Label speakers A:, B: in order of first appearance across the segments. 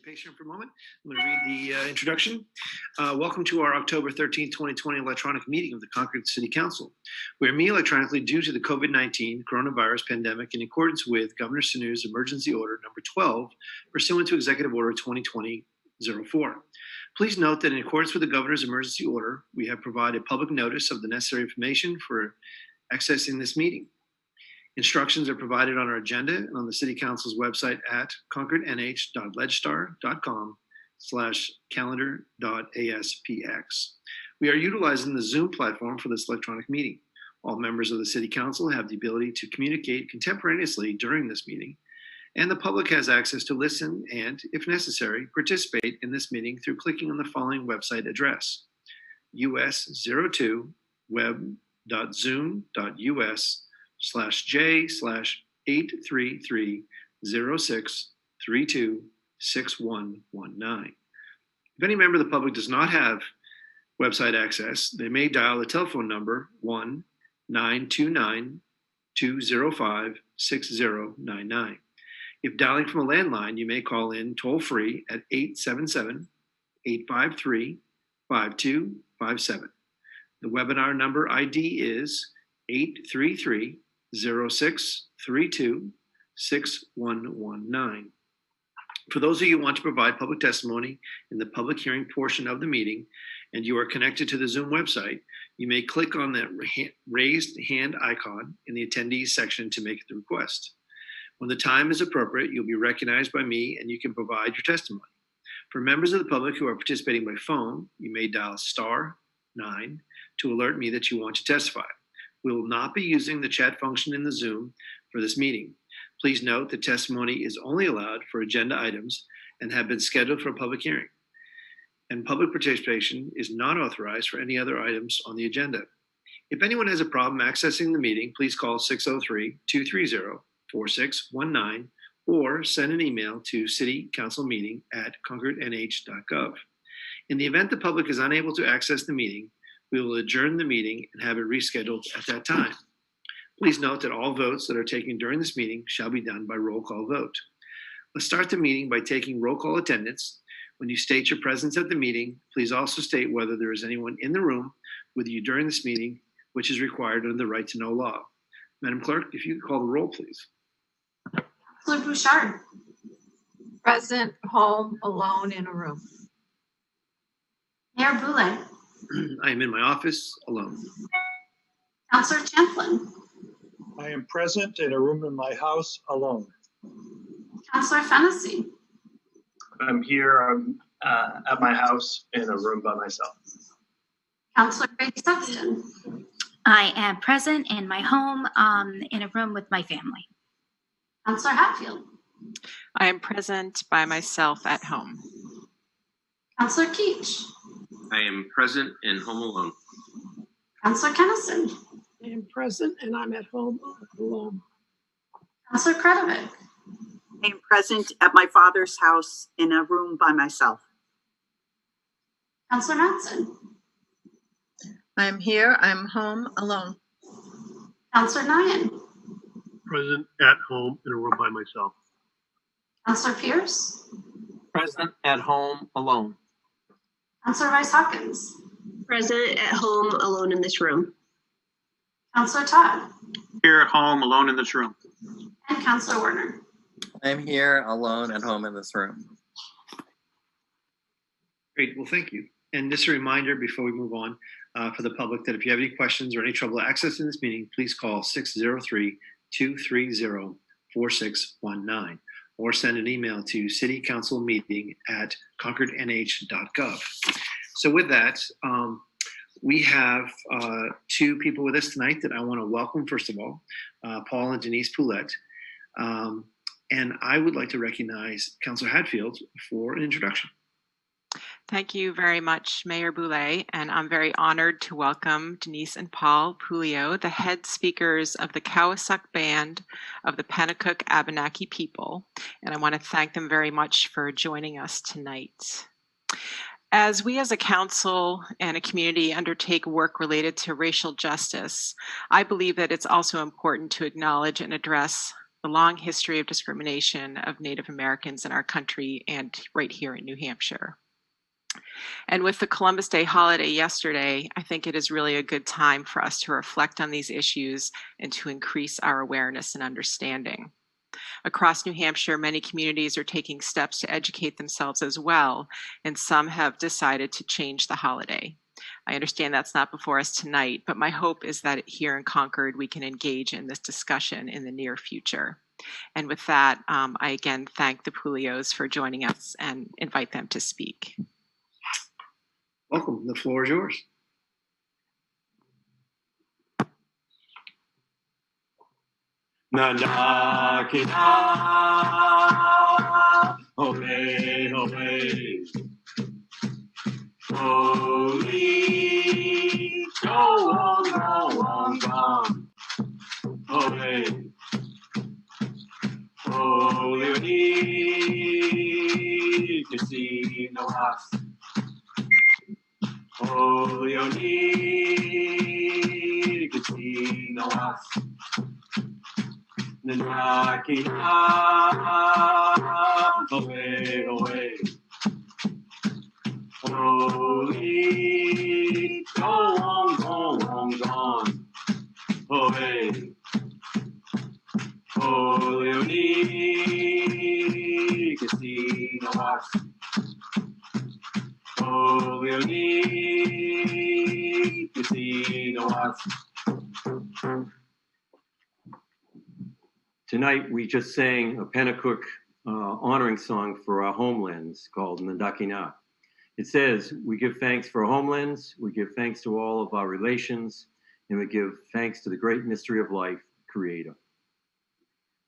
A: patient for a moment. I'm going to read the introduction. Welcome to our October 13th, 2020 electronic meeting of the Concord City Council. We are meeting electronically due to the COVID-19 coronavirus pandemic in accordance with Governor Sanu's Emergency Order number 12, pursuant to Executive Order 2020-04. Please note that in accordance with the Governor's Emergency Order, we have provided public notice of the necessary information for accessing this meeting. Instructions are provided on our agenda and on the City Council's website at concordnh.legstar.com/calendar.aspx. We are utilizing the Zoom platform for this electronic meeting. All members of the City Council have the ability to communicate contemporaneously during this meeting, and the public has access to listen and, if necessary, participate in this meeting through clicking on the following website address: us02web.zoom.us/J/83306326119. If any member of the public does not have website access, they may dial the telephone number 1-929-205-6099. If dialing from a landline, you may call in toll-free at 877-853-5257. The webinar number ID is 833-0632-6119. For those of you who want to provide public testimony in the public hearing portion of the meeting and you are connected to the Zoom website, you may click on the raised hand icon in the attendees section to make the request. When the time is appropriate, you'll be recognized by me and you can provide your testimony. For members of the public who are participating by phone, you may dial *9 to alert me that you want to testify. We will not be using the chat function in the Zoom for this meeting. Please note that testimony is only allowed for agenda items and have been scheduled for a public hearing. And public participation is not authorized for any other items on the agenda. If anyone has a problem accessing the meeting, please call 603-230-4619 or send an email to citycouncilmeeting@concordnh.gov. In the event the public is unable to access the meeting, we will adjourn the meeting and have it rescheduled at that time. Please note that all votes that are taken during this meeting shall be done by roll call vote. Let's start the meeting by taking roll call attendance. When you state your presence at the meeting, please also state whether there is anyone in the room with you during this meeting, which is required under the right to know law. Madam Clerk, if you could call the roll, please.
B: Councilor Bouchard.
C: Present, home, alone, in a room.
B: Mayor Boulay.
A: I am in my office alone.
B: Councilor Champlin.
D: I am present in a room in my house alone.
B: Councilor Fennessy.
E: I'm here at my house in a room by myself.
B: Councilor Ray Sexton.
F: I am present in my home in a room with my family.
B: Councilor Hatfield.
G: I am present by myself at home.
B: Councilor Keach.
H: I am present and home alone.
B: Councilor Kennison.
C: I am present and I'm at home alone.
B: Councilor Kretovic.
I: I am present at my father's house in a room by myself.
B: Councilor Mattson.
C: I'm here, I'm home alone.
B: Councilor Nyan.
J: Present at home in a room by myself.
B: Councilor Pierce.
K: Present at home alone.
B: Councilor Rice Hawkins.
L: Present at home alone in this room.
B: Councilor Todd.
K: Here at home alone in this room.
B: And Councilor Werner.
M: I'm here alone at home in this room.
A: Great, well, thank you. And just a reminder before we move on for the public that if you have any questions or any trouble accessing this meeting, please call 603-230-4619 or send an email to citycouncilmeeting@concordnh.gov. So with that, we have two people with us tonight that I want to welcome, first of all, Paul and Denise Poulette. And I would like to recognize Councilor Hatfield for an introduction.
G: Thank you very much, Mayor Boulay, and I'm very honored to welcome Denise and Paul Pulio, the head speakers of the Cowassuck Band of the Pennacook Abenaki people, and I want to thank them very much for joining us tonight. As we as a council and a community undertake work related to racial justice, I believe that it's also important to acknowledge and address the long history of discrimination of Native Americans in our country and right here in New Hampshire. And with the Columbus Day holiday yesterday, I think it is really a good time for us to reflect on these issues and to increase our awareness and understanding. Across New Hampshire, many communities are taking steps to educate themselves as well, and some have decided to change the holiday. I understand that's not before us tonight, but my hope is that here in Concord, we can engage in this discussion in the near future. And with that, I again thank the Pulios for joining us and invite them to speak.
A: Welcome. The floor is yours.
N: Nandakina, ole, ole. Holy, go on. Ole, holy, casino house. Holy, casino house. Nandakina, ole. Holy, go on. Oh, hey. Holy, casino house. Holy, casino house.
O: Tonight, we just sang a Pennacook honoring song for our homelands called Nandakina. It says, we give thanks for our homelands, we give thanks to all of our relations, and we give thanks to the great mystery of life, Creator.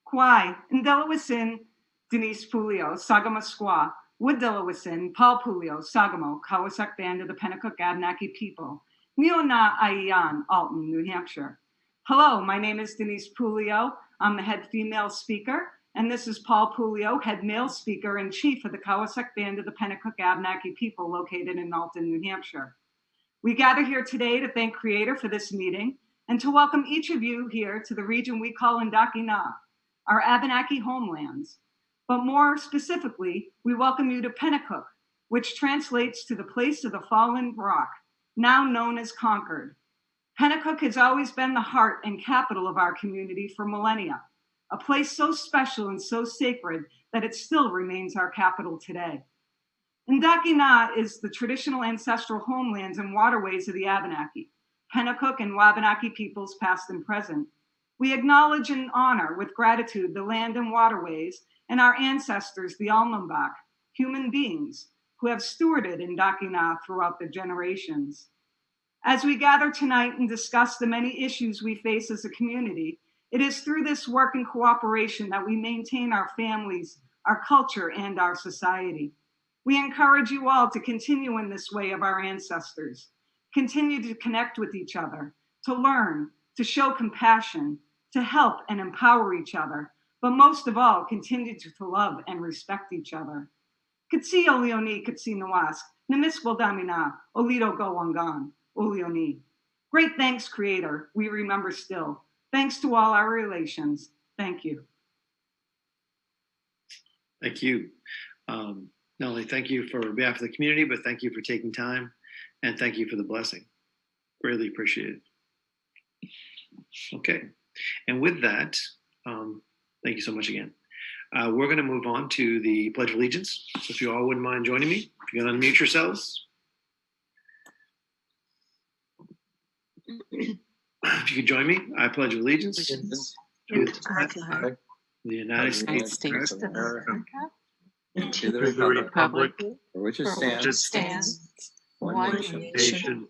P: Kwai, Ndelawasin, Denise Pulio, Sagama Squaw, Woodelawasin, Paul Pulio, Sagamo, Kawasak Band of the Pennacook Abenaki People, Neona Aiyan, Alton, New Hampshire. Hello, my name is Denise Pulio. I'm the head female speaker, and this is Paul Pulio, head male speaker and chief of the Kawasak Band of the Pennacook Abenaki People located in Alton, New Hampshire. We gather here today to thank Creator for this meeting and to welcome each of you here to the region we call Ndakina, our Abenaki homelands. But more specifically, we welcome you to Pennacook, which translates to the place of the fallen rock, now known as Concord. Pennacook has always been the heart and capital of our community for millennia, a place so special and so sacred that it still remains our capital today. Ndakina is the traditional ancestral homelands and waterways of the Abenaki, Pennacook and Wabanaki peoples past and present. We acknowledge and honor with gratitude the land and waterways and our ancestors, the Alnambak, human beings who have stewarded Ndakina throughout the generations. As we gather tonight and discuss the many issues we face as a community, it is through this work and cooperation that we maintain our families, our culture, and our society. We encourage you all to continue in this way of our ancestors, continue to connect with each other, to learn, to show compassion, to help and empower each other, but most of all, continue to love and respect each other. Kitsi Oleoni, Kitsi Nawask, Namiswal Damina, Olido Gowangan, Oleoni. Great thanks, Creator, we remember still. Thanks to all our relations. Thank you.
A: Thank you. Not only thank you for behalf of the community, but thank you for taking time and thank you for the blessing. Greatly appreciated. Okay. And with that, thank you so much again. We're going to move on to the Pledge of Allegiance. So if you all wouldn't mind joining me, if you can unmute yourselves. If you could join me, I pledge allegiance to the United States of America,
J: and to the republic
M: for which it
C: stands,
J: one
C: nation,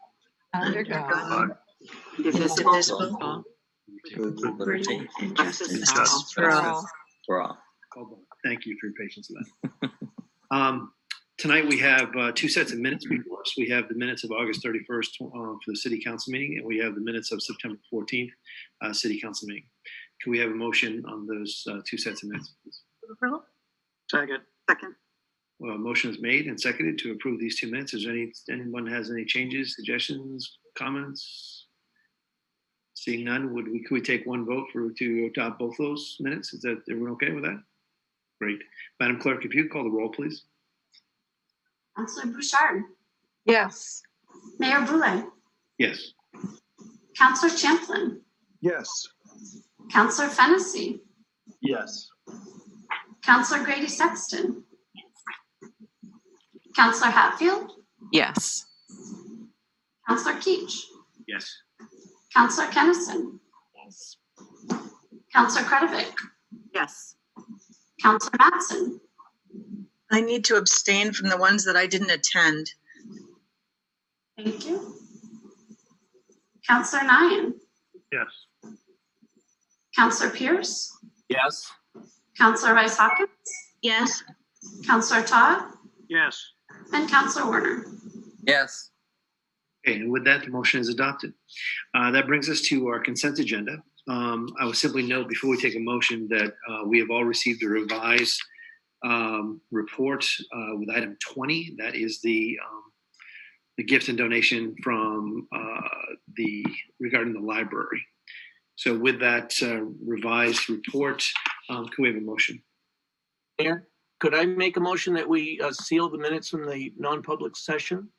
C: under God,
I: Indivisible,
M: with liberty
I: and justice
C: for all.
M: for all.
A: Thank you for your patience with that. Tonight we have two sets of minutes before us. We have the minutes of August 31st for the City Council meeting, and we have the minutes of September 14th City Council meeting. Can we have a motion on those two sets of minutes, please?
K: Second.
A: Motion is made and seconded to approve these 2 minutes. Is there anyone has any changes, suggestions, comments? Seeing none, could we take one vote to adopt both those minutes? Is that everyone okay with that? Great. Madam Clerk, if you could call the roll, please.
B: Counselor Bouchard,
C: Yes.
B: Mayor Boulay,
A: Yes.
B: Counselor Champlin,
D: Yes.
B: Counselor Fennessy,
E: Yes.
B: Counselor Grady Sexton, Counselor Hatfield,
G: Yes.
B: Counselor Keach,
H: Yes.
B: Counselor Kennison, Counselor Kretovic,
I: Yes.
B: Counselor Matson,
J: I need to abstain from the ones that I didn't attend.
B: thank you. Counselor Nyan,
K: Yes.
B: Counselor Pierce,
N: Yes.
B: Counselor Rice Hawkins,
L: Yes.
B: Counselor Todd,
K: Yes.
B: and Counselor Werner.
M: Yes.
A: Okay, and with that, the motion is adopted. That brings us to our consent agenda. I will simply note before we take a motion that we have all received a revised report with item 20. That is the gift and donation from regarding the library. So with that revised report, can we have a motion?
N: Mayor, could I make a motion that we seal the minutes from the non-public session?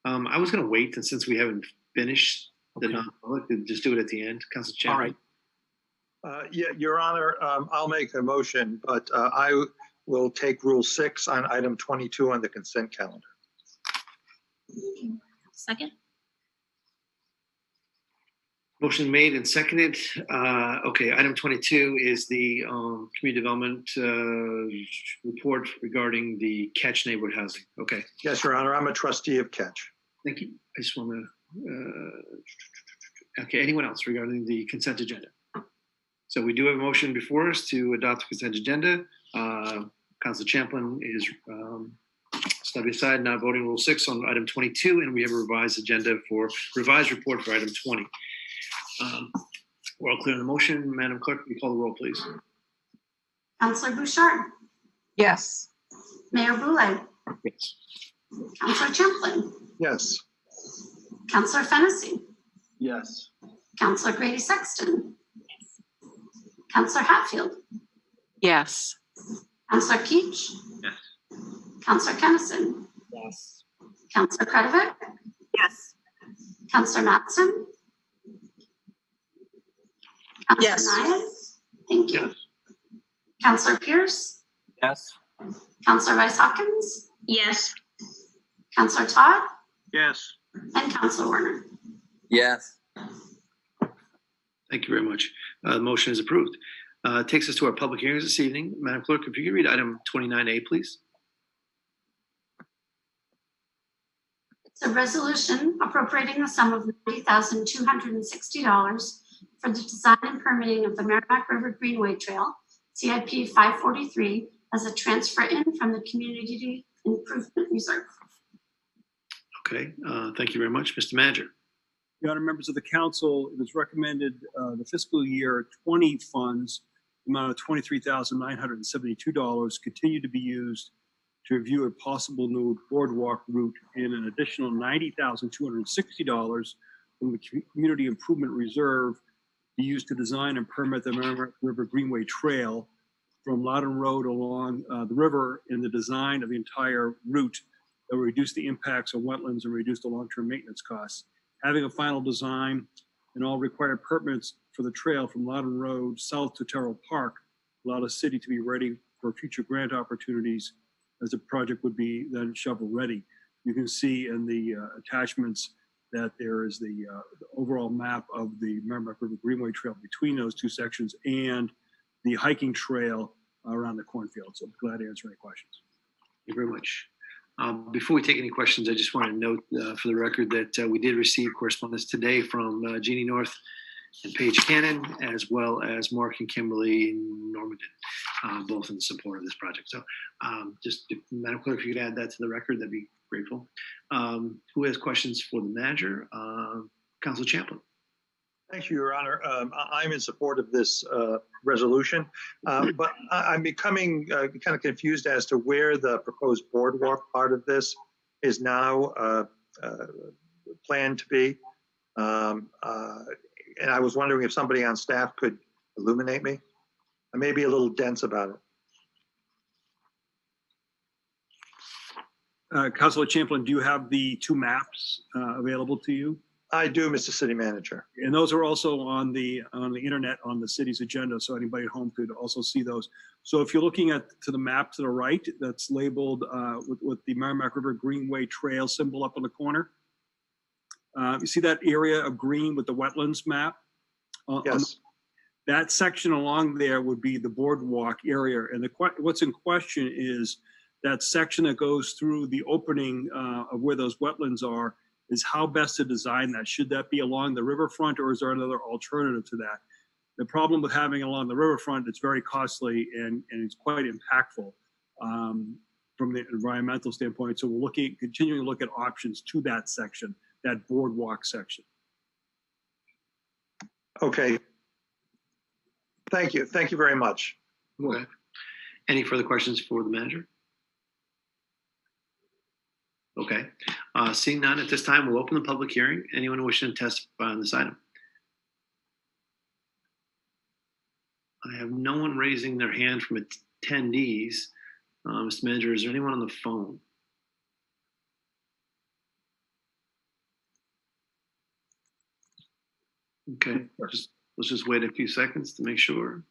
A: I was going to wait, and since we haven't finished the
N: Okay.
A: non-public, we'll just do it at the end. Council Chairman.
N: All right.
D: Yeah, Your Honor, I'll make a motion, but I will take Rule 6 on item 22 on the consent calendar.
F: Second?
A: Motion made and seconded. Okay, item 22 is the community development report regarding the Catch neighborhood housing. Okay,
D: Yes, Your Honor, I'm a trustee of Catch.
A: thank you. I just want to, okay, anyone else regarding the consent agenda? So we do have a motion before us to adopt the consent agenda. Council Champlin is stepping aside, not voting Rule 6 on item 22, and we have a revised report for item 20. We're all clear on the motion. Madam Clerk, will you call the roll, please?
B: Counselor Bouchard,
C: Yes.
B: Mayor Boulay,
A: Yes.
B: Counselor Champlin,
D: Yes.
B: Counselor Fennessy,
E: Yes.
B: Counselor Grady Sexton, Counselor Hatfield,
G: Yes.
B: Counselor Keach,
H: Yes.
B: Counselor Kennison,
N: Yes.
B: Counselor Kretovic,
I: Yes.
B: Counselor Matson, Counselor
J: Yes.
B: Nyan, thank you. Counselor Pierce,
N: Yes.
B: Counselor Rice Hawkins,
L: Yes.
B: Counselor Todd,
K: Yes.
B: and Counselor Werner.
M: Yes.
A: Thank you very much. The motion is approved. Takes us to our public hearings this evening. Madam Clerk, if you could read item 29A, please.
B: It's a resolution appropriating the sum of $90,260 for the design and permitting of the Merrimack River Greenway Trail, CIP 543, as a transfer in from the Community Improvement Reserve.
A: Okay, thank you very much. Mr. Manager.
Q: Your Honor, members of the council, it is recommended the fiscal year 20 funds, the amount of $23,972, continue to be used to review a possible new boardwalk route, and an additional $90,260 from the Community Improvement Reserve be used to design and permit the Merrimack River Greenway Trail from Loudon Road along the river, in the design of the entire route that will reduce the impacts on wetlands and reduce the long-term maintenance costs. Having a final design and all required permits for the trail from Loudon Road south to Terrell Park allow the city to be ready for future grant opportunities as the project would be then shovel ready. You can see in the attachments that there is the overall map of the Merrimack River Greenway Trail between those two sections and the hiking trail around the cornfield. So I'm glad to answer any questions.
A: Thank you very much. Before we take any questions, I just want to note for the record that we did receive correspondence today from Jeannie North and Paige Cannon, as well as Mark and Kimberly Normandin, both in support of this project. So just, Madam Clerk, if you could add that to the record, that'd be grateful. Who has questions for the manager? Council Champlin.
D: Thank you, Your Honor. I'm in support of this resolution, but I'm becoming kind of confused as to where the proposed boardwalk part of this is now planned to be. and I was wondering if somebody on staff could illuminate me. I may be a little dense about it.
Q: Councilor Champlin, do you have the two maps available to you?
D: I do, Mr. City Manager.
Q: And those are also on the internet on the city's agenda, so anybody at home could also see those. So if you're looking to the map to the right, that's labeled with the Merrimack River Greenway Trail symbol up on the corner. You see that area of green with the wetlands map?
D: Yes.
Q: That section along there would be the boardwalk area, and what's in question is that section that goes through the opening of where those wetlands are. Is how best to design that. Should that be along the riverfront, or is there another alternative to that? The problem with having it along the riverfront, it's very costly and it's quite impactful from the environmental standpoint. So we're continuing to look at options to that section, that boardwalk section.
D: Okay. Thank you. Thank you very much.
A: Okay. Any further questions for the manager? Okay. Seeing none at this time, we'll open the public hearing. Anyone wishing to testify on this item? I have no one raising their hand from attendees. Mr. Manager, is there anyone on the phone? Okay, let's just wait a few seconds to make sure.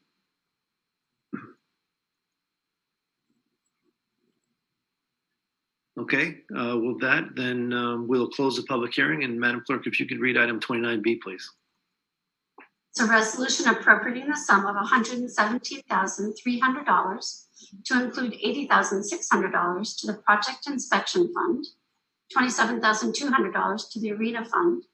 A: Okay, with that, then we'll close the public hearing. And Madam Clerk, if you could read item 29B, please.
B: It's a resolution appropriating the sum of $117,300 to include $80,600 to the Project Inspection Fund, $27,200 to the Arena Fund,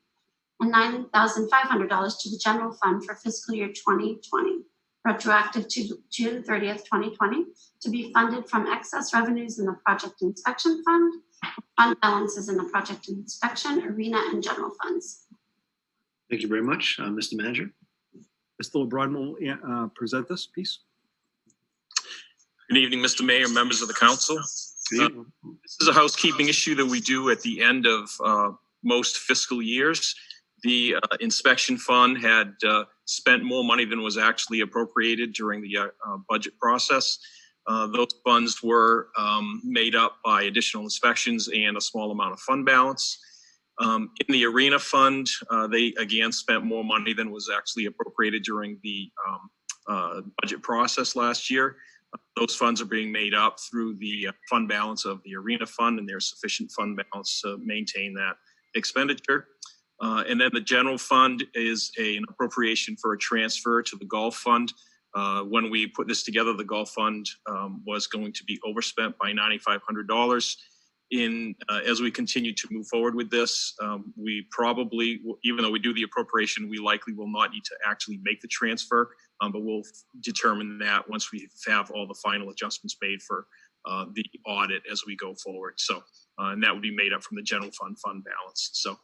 B: and $9,500 to the General Fund for fiscal year 2020, retroactive to June 30th, 2020, to be funded from excess revenues in the Project Inspection Fund, fund balances in the Project Inspection, Arena, and General Funds.
A: Thank you very much, Mr. Manager.
Q: Mr. LeBron will present this piece.
R: Good evening, Mr. Mayor, members of the council. This is a housekeeping issue that we do at the end of most fiscal years. The inspection fund had spent more money than was actually appropriated during the budget process. Those funds were made up by additional inspections and a small amount of fund balance. In the Arena Fund, they again spent more money than was actually appropriated during the budget process last year. Those funds are being made up through the fund balance of the Arena Fund, and there's sufficient fund balance to maintain that expenditure. And then the General Fund is an appropriation for a transfer to the Golf Fund. When we put this together, the Golf Fund was going to be overspent by $9,500. As we continue to move forward with this, we probably, even though we do the appropriation, we likely will not need to actually make the transfer, but we'll determine that once we have all the final adjustments made for the audit as we go forward. So, and that would be made up from the General Fund balance. So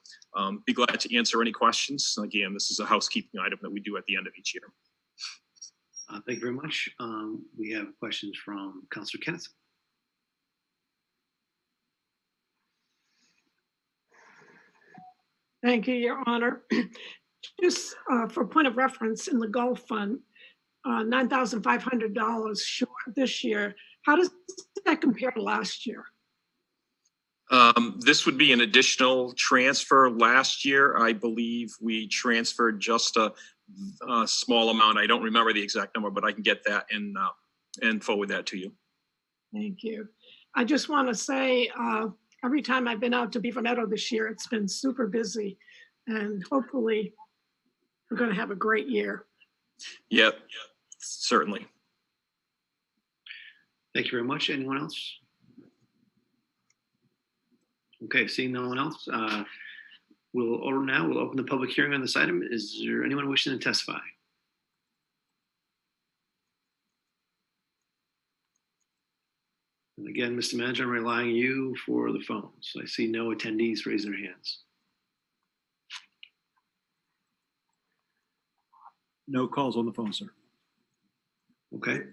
R: be glad to answer any questions. Again, this is a housekeeping item that we do at the end of each year.
A: Thank you very much. We have questions from Councilor Kenneth.
S: Thank you, Your Honor. Just for point of reference, in the Gulf Fund, $9,500 short this year. How does that compare to last year?
R: This would be an additional transfer. Last year, I believe we transferred just a small amount. I don't remember the exact number, but I can get that and forward that to you.
S: Thank you. I just want to say, every time I've been out to Beaver Meadow this year, it's been super busy, and hopefully we're going to have a great year.
R: Yep, certainly.
A: Thank you very much. Anyone else? Okay, seeing no one else, we'll open the public hearing on this item. Is there anyone wishing to testify? And again, Mr. Manager, I'm relying on you for the phones. I see no attendees raising their hands.
Q: No calls on the phone, sir.
A: Okay.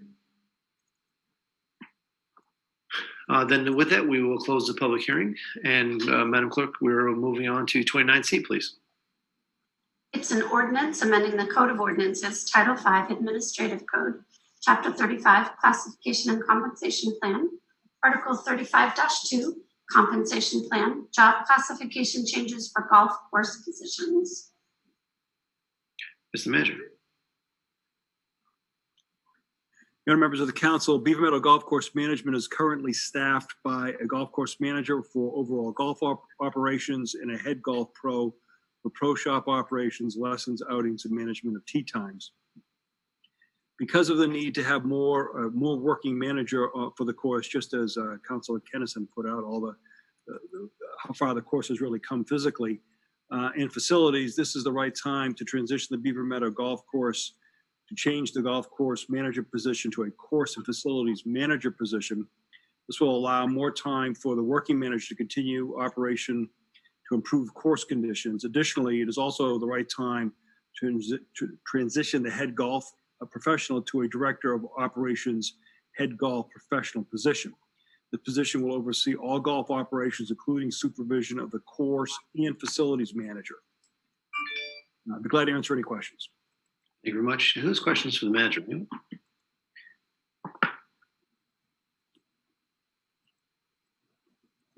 A: Then with that, we will close the public hearing. And Madam Clerk, we're moving on to 29C, please.
B: It's an ordinance amending the Code of Ordinances, Title V, Administrative Code, Chapter 35, Classification and Compensation Plan, Article 35-2, Compensation Plan, Job Classification Changes for Golf Course Positions.
A: Mr. Manager.
Q: Your Honor, members of the council, Beaver Meadow Golf Course Management is currently staffed by a golf course manager for overall golf operations and a head golf pro for pro shop operations, lessons, outings, and management of tee times. Because of the need to have more working manager for the course, just as Councilor Kennison put out all the how far the course has really come physically and facilities, this is the right time to transition the Beaver Meadow Golf Course to change the golf course manager position to a course and facilities manager position. This will allow more time for the working manager to continue operation to improve course conditions. Additionally, it is also the right time to transition the head golf professional to a director of operations head golf professional position. The position will oversee all golf operations, including supervision of the course and facilities manager. I'd be glad to answer any questions.
A: Thank you very much. Who's questions for the manager?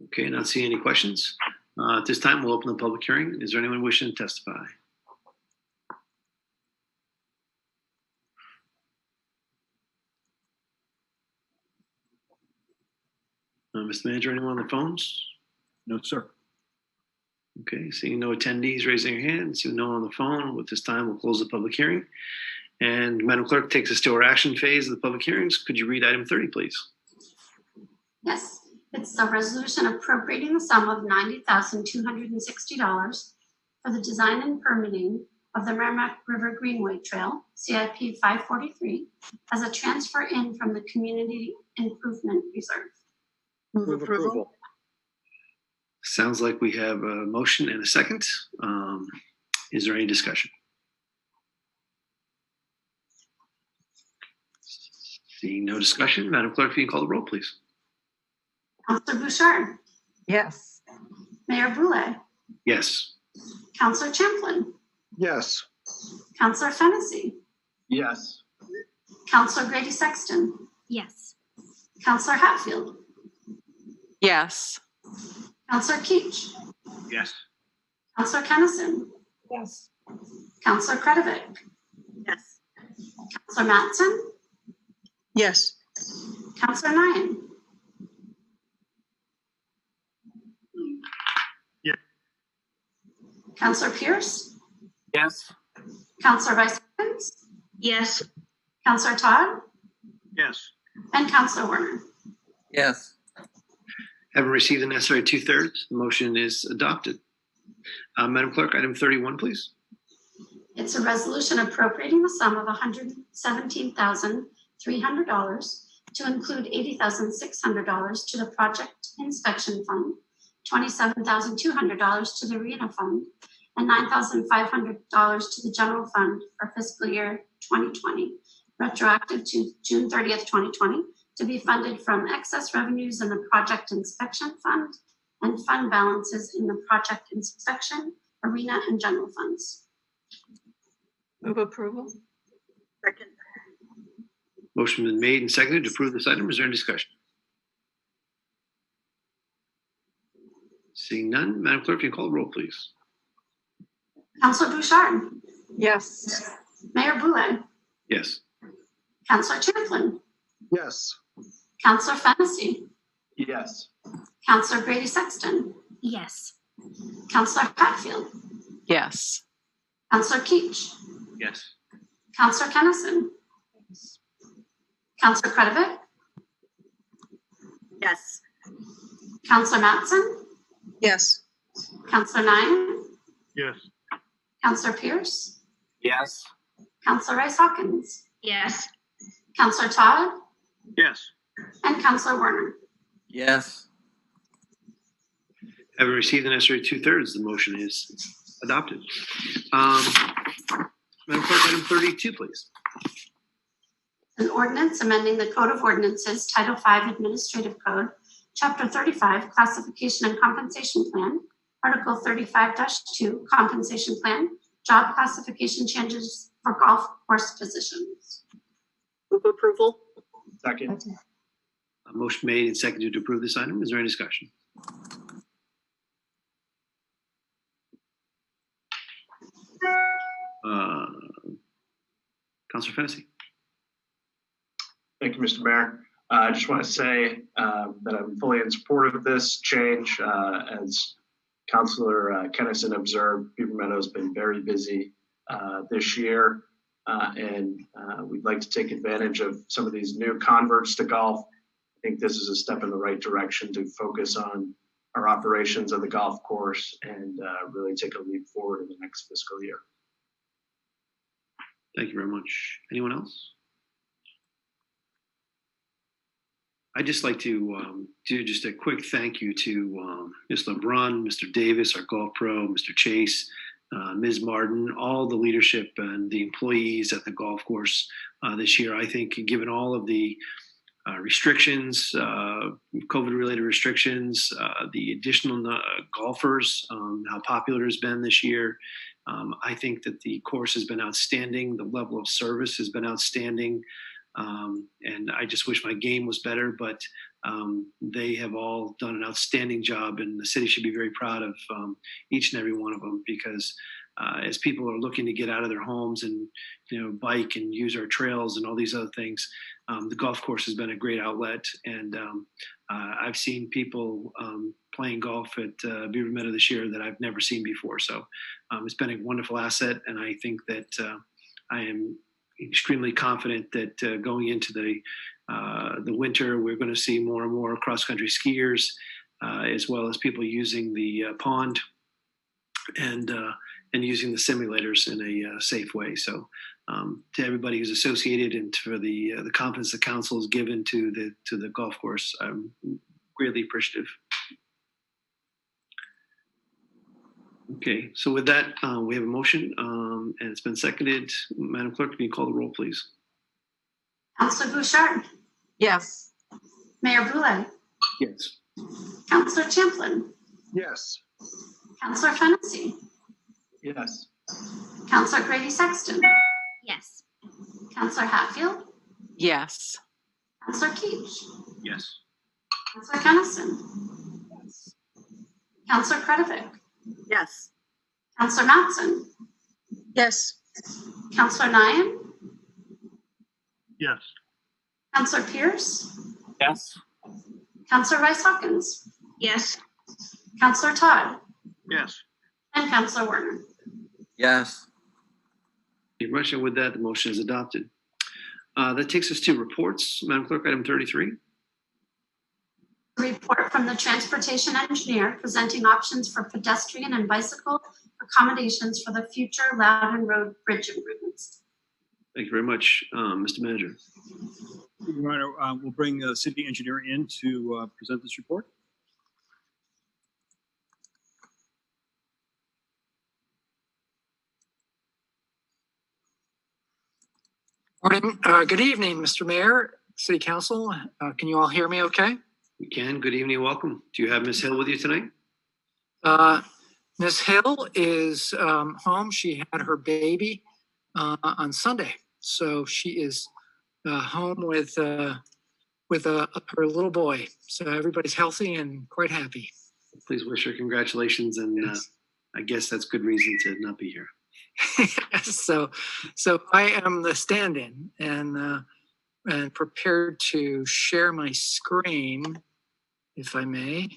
A: Okay, not seeing any questions. At this time, we'll open the public hearing. Is there anyone wishing to testify? Mr. Manager, anyone on the phones?
Q: No, sir.
A: Okay, seeing no attendees raising their hand, seeing no one on the phone, at this time, we'll close the public hearing. And Madam Clerk takes us to our action phase of the public hearings. Could you read item 30, please?
B: Yes, it's a resolution appropriating the sum of $90,260 for the design and permitting of the Merrimack River Greenway Trail, CIP 543, as a transfer in from the Community Improvement Reserve.
J: Move approval.
A: Sounds like we have a motion and a second. Is there any discussion? Seeing no discussion, Madam Clerk, if you can call the roll, please.
B: Councilor Bouchard.
C: Yes.
B: Mayor Boulay.
A: Yes.
B: Councilor Champlin.
D: Yes.
B: Councilor Fennessy.
E: Yes.
B: Councilor Grady Sexton.
F: Yes.
B: Councilor Hatfield.
G: Yes.
B: Councilor Keach.
K: Yes.
B: Councilor Kennison.
S: Yes.
B: Councilor Kretovic.
I: Yes.
B: Councilor Mattson.
J: Yes.
B: Councilor Nyan.
K: Yeah.
B: Councilor Pierce.
N: Yes.
B: Councilor Rice Evans.
L: Yes.
B: Councilor Todd.
K: Yes.
B: And Councilor Werner.
M: Yes.
A: Having received the necessary 2/3, the motion is adopted. Madam Clerk, item 31, please.
B: It's a resolution appropriating the sum of $117,300 to include $80,600 to the Project Inspection Fund, $27,200 to the RENA Fund, and $9,500 to the General Fund for fiscal year 2020, retroactive to June 30th, 2020, to be funded from excess revenues in the Project Inspection Fund and fund balances in the Project Inspection, Arena, and General Funds.
C: Move approval.
I: Second.
A: Motion been made and seconded to approve this item. Is there any discussion? Seeing none, Madam Clerk, if you can call the roll, please.
B: Councilor Bouchard.
C: Yes.
B: Mayor Boulay.
A: Yes.
B: Councilor Champlin.
D: Yes.
B: Councilor Fennessy.
E: Yes.
B: Councilor Grady Sexton.
F: Yes.
B: Councilor Hatfield.
G: Yes.
B: Councilor Keach.
K: Yes.
B: Councilor Kennison. Councilor Kretovic.
I: Yes.
B: Councilor Mattson.
J: Yes.
B: Councilor Nyan.
K: Yes.
B: Councilor Pierce.
N: Yes.
B: Councilor Rice Hawkins.
L: Yes.
B: Councilor Todd.
K: Yes.
B: And Councilor Werner.
M: Yes.
A: Having received the necessary 2/3, the motion is adopted. Madam Clerk, item 32, please.
B: An ordinance amending the Code of Ordinances, Title V Administrative Code, Chapter 35, Classification and Compensation Plan, Article 35-2, Compensation Plan, job classification changes for golf course positions.
I: Move approval.
E: Second.
A: A motion made and seconded to approve this item. Is there any discussion? Councilor Fennessy.
E: Thank you, Mr. Mayor. I just want to say that I'm fully in support of this change. As Councilor Kennison observed, Beaver Meadow has been very busy this year, and we'd like to take advantage of some of these new converts to golf. I think this is a step in the right direction to focus on our operations of the golf course and really take a leap forward in the next fiscal year.
A: Thank you very much. Anyone else? I'd just like to do just a quick thank you to Ms. LeBrun, Mr. Davis, our golf pro, Mr. Chase, Ms. Martin, all the leadership and the employees at the golf course this year. I think given all of the restrictions, COVID-related restrictions, the additional golfers, how popular it's been this year, I think that the course has been outstanding. The level of service has been outstanding. And I just wish my game was better, but they have all done an outstanding job, and the city should be very proud of each and every one of them, because as people are looking to get out of their homes and bike and use our trails and all these other things, the golf course has been a great outlet. And I've seen people playing golf at Beaver Meadow this year that I've never seen before. So it's been a wonderful asset, and I think that I am extremely confident that going into the winter, we're going to see more and more cross-country skiers, as well as people using the pond and using the simulators in a safe way. So to everybody who's associated and for the confidence the council has given to the golf course, I'm greatly appreciative. Okay, so with that, we have a motion, and it's been seconded. Madam Clerk, can you call the roll, please?
B: Councilor Bouchard.
C: Yes.
B: Mayor Boulay.
A: Yes.
B: Councilor Champlin.
D: Yes.
B: Councilor Fennessy.
E: Yes.
B: Councilor Grady Sexton.
F: Yes.
B: Councilor Hatfield.
G: Yes.
B: Councilor Keach.
A: Yes.
B: Councilor Kennison.
I: Yes.
B: Councilor Kretovic.
I: Yes.
B: Councilor Mattson.
J: Yes.
B: Councilor Nyan.
K: Yes.
B: Councilor Pierce.
N: Yes.
B: Councilor Rice Hawkins.
L: Yes.
B: Councilor Todd.
K: Yes.
B: And Councilor Werner.
M: Yes.
A: Thank you very much. And with that, the motion is adopted. That takes us to reports. Madam Clerk, item 33.
B: Report from the transportation engineer presenting options for pedestrian and bicycle accommodations for the future Loudon Road Bridge improvements.
A: Thank you very much, Mr. Manager.
Q: Your Honor, we'll bring the city engineer in to present this report.
T: Morning. Good evening, Mr. Mayor, City Council. Can you all hear me okay?
A: We can. Good evening. Welcome. Do you have Ms. Hill with you tonight?
T: Ms. Hill is home. She had her baby on Sunday. So she is home with her little boy. So everybody's healthy and quite happy.
A: Please wish her congratulations. And
T: Yes.
A: I guess that's good reason to not be here.
T: So I am the stand-in and prepared to share my screen, if I may.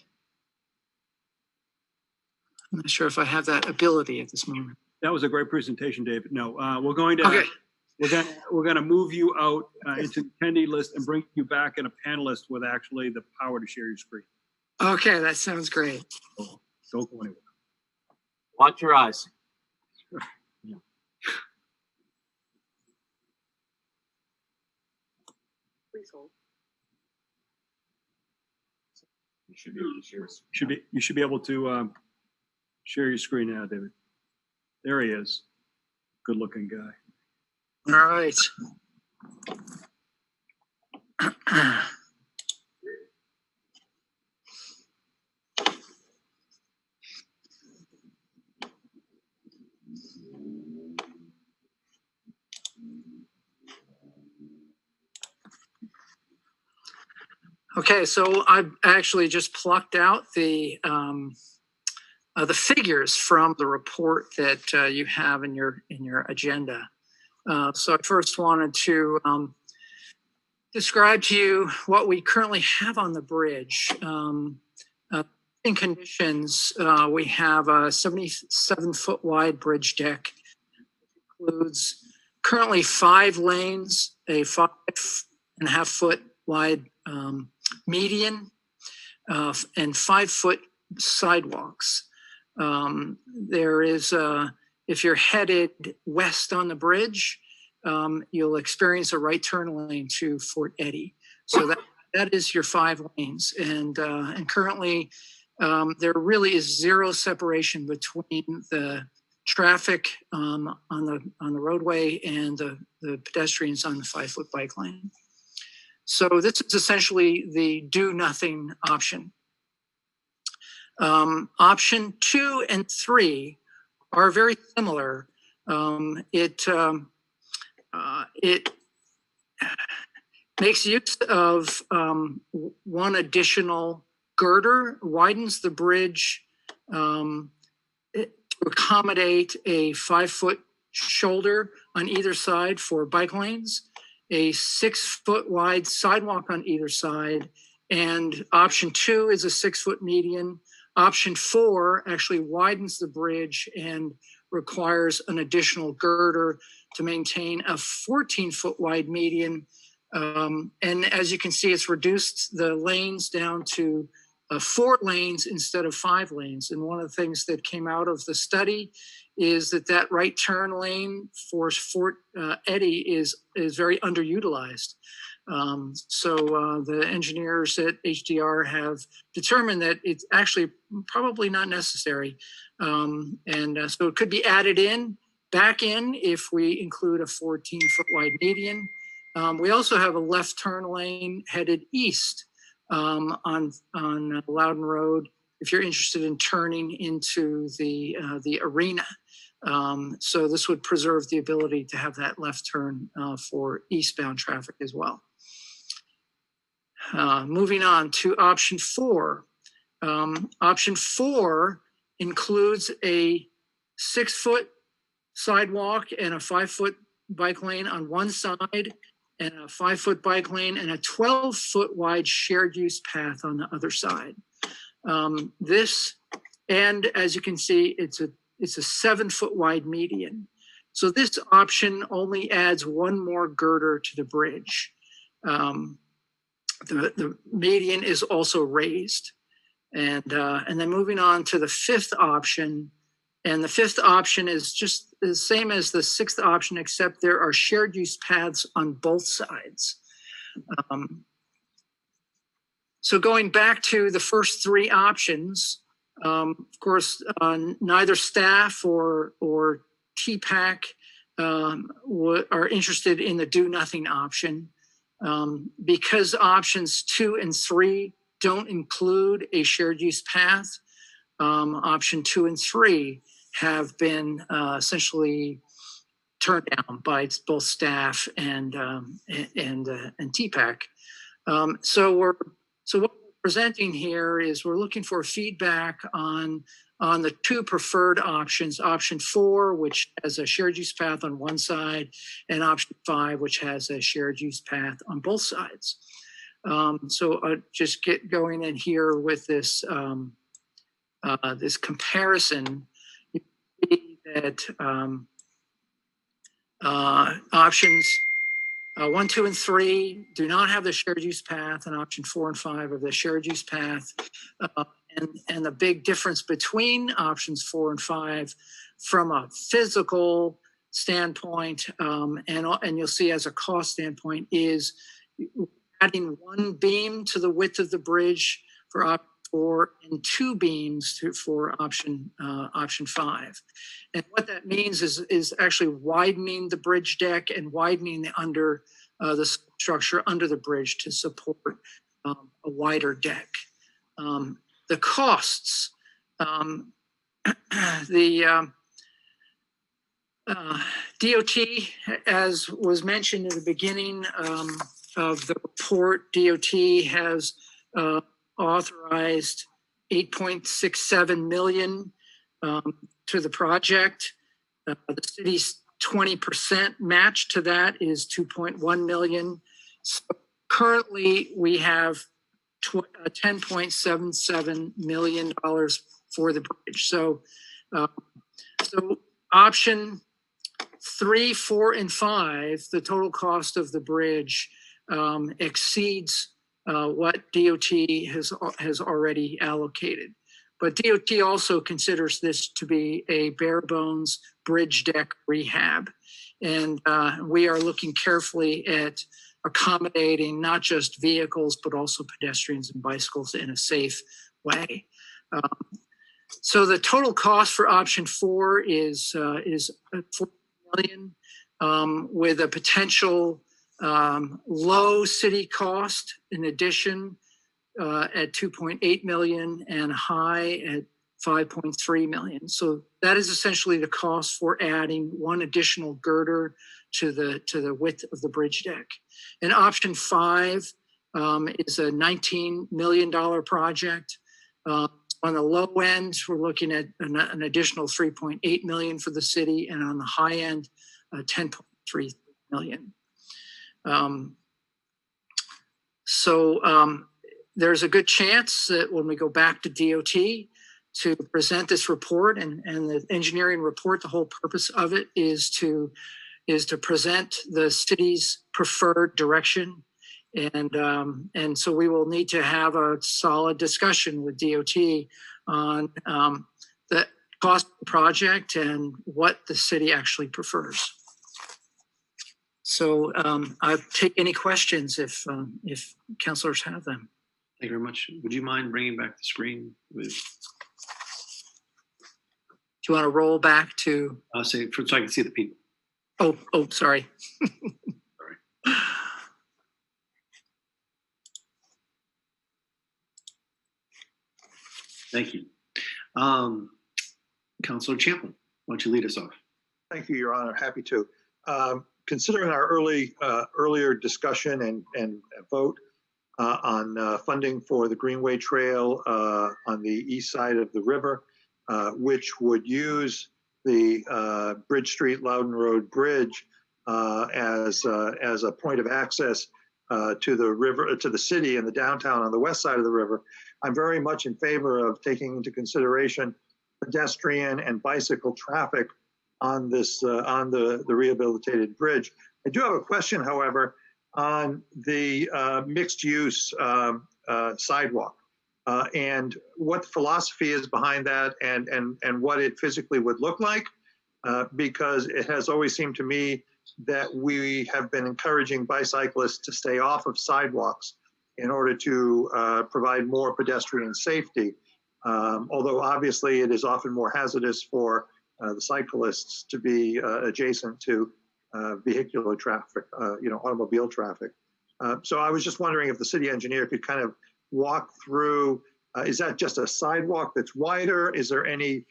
T: I'm not sure if I have that ability at this moment.
Q: That was a great presentation, David. No, we're going to
T: Okay.
Q: we're going to move you out into the attendee list and bring you back in a panelist with actually the power to share your screen.
T: Okay, that sounds great.
Q: Don't go anywhere.
N: Watch your eyes.
I: Please hold.
O: You should be able to share.
Q: You should be able to share your screen now, David. There he is. Good looking guy.
T: All right. Okay, so I've actually just plucked out the figures from the report that you have in your agenda. So I first wanted to describe to you what we currently have on the bridge. In conditions, we have a 77-foot wide bridge deck. Includes currently 5 lanes, a 5.5 foot wide median, and 5-foot sidewalks. There is, if you're headed west on the bridge, you'll experience a right turn lane to Fort Eddy. So that is your 5 lanes. And currently, there really is 0 separation between the traffic on the roadway and the pedestrians on the 5-foot bike lane. So this is essentially the do nothing option. Option 2 and 3 are very similar. It makes use of one additional girder, widens the bridge to accommodate a 5-foot shoulder on either side for bike lanes, a 6-foot wide sidewalk on either side, and option 2 is a 6-foot median. Option 4 actually widens the bridge and requires an additional girder to maintain a 14-foot wide median. And as you can see, it's reduced the lanes down to 4 lanes instead of 5 lanes. And one of the things that came out of the study is that right turn lane for Fort Eddy is very underutilized. So the engineers at HDR have determined that it's actually probably not necessary. So it could be added back in if we include a 14-foot wide median. We also have a left turn lane headed east on Loudon Road if you're interested in turning into the arena. So this would preserve the ability to have that left turn for eastbound traffic as well. Moving on to option 4. Option 4 includes a 6-foot sidewalk and a 5-foot bike lane on one side, and a 5-foot bike lane and a 12-foot wide shared use path on the other side. And as you can see, it's a 7-foot wide median. So this option only adds one more girder to the bridge. The median is also raised. And then moving on to the 5th option, and the 5th option is just the same as the 6th option, except there are shared use paths on both sides. So going back to the first 3 options, of course, neither staff or TPAC are interested in the do nothing option. Because options 2 and 3 don't include a shared use path, option 2 and 3 have been essentially turned down by both staff and TPAC. So what we're presenting here is we're looking for feedback on the 2 preferred options, option 4, which has a shared use path on one side, and option 5, which has a shared use path on both sides. So I'll just get going in here with this, this comparison. You see that options 1, 2, and 3 do not have the shared use path, and option 4 and 5 have the shared use path. And the big difference between options 4 and 5 from a physical standpoint, and you'll see as a cost standpoint, is adding 1 beam to the width of the bridge for option 4 and 2 beams for option 5. And what that means is actually widening the bridge deck and widening the structure under the bridge to support a wider deck. The costs, the DOT, as was mentioned in the beginning of the report, DOT has authorized $8.67 million to the project. The city's 20% match to that is $2.1 million. So currently, we have $10.77 million for the bridge. So option 3, 4, and 5, the total cost of the bridge exceeds what DOT has already allocated. But DOT also considers this to be a bare bones bridge deck rehab. And we are looking carefully at accommodating not just vehicles, but also pedestrians and bicycles in a safe way. So the total cost for option 4 is $4 million, with a potential low city cost in addition at 2.8 million and high at 5.3 million. So that is essentially the cost for adding one additional girder to the width of the bridge deck. And option 5 is a $19 million project. On the low end, we're looking at an additional 3.8 million for the city, and on the high end, 10.3 million. There's a good chance that when we go back to DOT to present this report and the engineering report, the whole purpose of it is to present the city's preferred direction. And so we will need to have a solid discussion with DOT on the cost of the project and what the city actually prefers. So I'll take any questions if councilors have them.
A: Thank you very much. Would you mind bringing back the screen with?
T: Do you want to roll back to?
A: So I can see the people.
T: Oh, sorry.
A: Sorry. Thank you. Councilor Champlin, why don't you lead us off?
D: Thank you, Your Honor. Happy to. Considering our earlier discussion and vote on funding for the Greenway Trail on the east side of the river, which would use the Bridge Street Loudon Road Bridge as a point of access to the river, to the city and the downtown on the west side of the river, I'm very much in favor of taking into consideration pedestrian and bicycle traffic on this on the rehabilitated bridge. I do have a question, however, on the mixed use sidewalk and what the philosophy is behind that and what it physically would look like, because it has always seemed to me that we have been encouraging bicyclists to stay off of sidewalks in order to provide more pedestrian safety. Although obviously it is often more hazardous for the cyclists to be adjacent to vehicular traffic, automobile traffic. So I was just wondering if the city engineer could kind of walk through, is that just a sidewalk that's wider? Is there any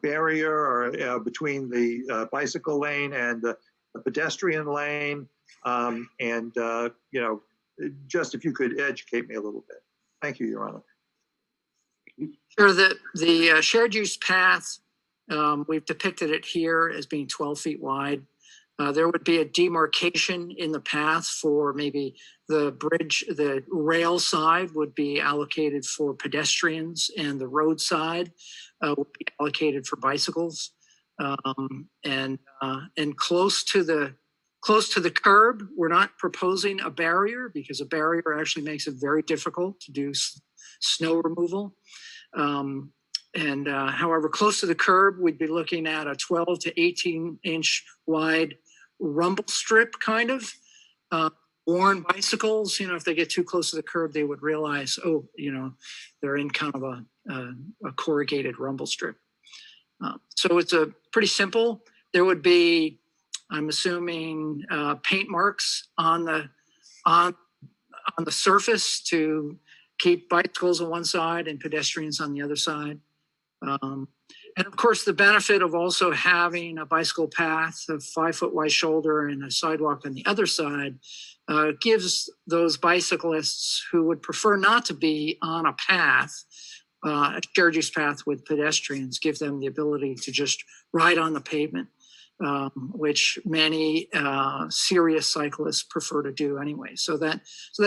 D: barrier or between the bicycle lane and the pedestrian lane? Just if you could educate me a little bit. Thank you, Your Honor.
T: Sure. The shared use path, we've depicted it here as being 12 feet wide. There would be a demarcation in the path for maybe the bridge, the rail side would be allocated for pedestrians and the road side would be allocated for bicycles. And close to the curb, we're not proposing a barrier because a barrier actually makes it very difficult to do snow removal. However, close to the curb, we'd be looking at a 12 to 18 inch wide rumble strip kind of. Worn bicycles, if they get too close to the curb, they would realize, they're in kind of a corrugated rumble strip. So it's a pretty simple. There would be, I'm assuming, paint marks on the surface to keep bicycles on one side and pedestrians on the other side. And of course, the benefit of also having a bicycle path, a 5-foot wide shoulder and a sidewalk on the other side gives those bicyclists who would prefer not to be on a path, a shared use path with pedestrians, give them the ability to just ride on the pavement, which many serious cyclists prefer to do anyway. So that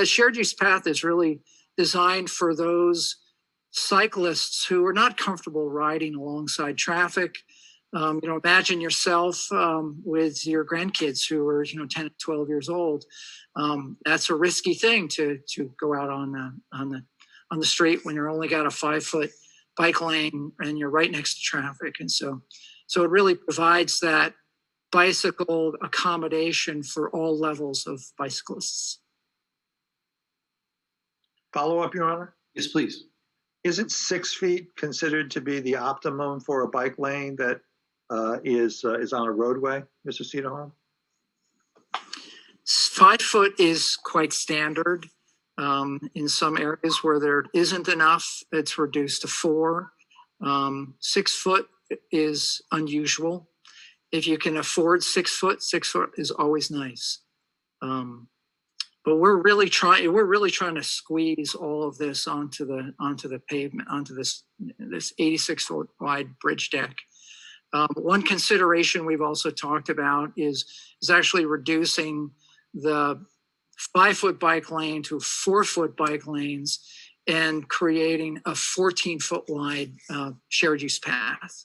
T: shared use path is really designed for those cyclists who are not comfortable riding alongside traffic. Imagine yourself with your grandkids who are 10, 12 years old. That's a risky thing to go out on the street when you're only got a 5-foot bike lane and you're right next to traffic. And so it really provides that bicycle accommodation for all levels of bicyclists.
D: Follow up, Your Honor?
A: Yes, please.
D: Isn't 6 feet considered to be the optimum for a bike lane that is on a roadway, Mr. Cedarholm?
T: 5 foot is quite standard. In some areas where there isn't enough, it's reduced to 4. 6 foot is unusual. If you can afford 6 foot, 6 foot is always nice. But we're really trying to squeeze all of this onto the pavement, onto this 86-foot wide bridge deck. One consideration we've also talked about is actually reducing the 5-foot bike lane to 4-foot bike lanes and creating a 14-foot wide shared use path.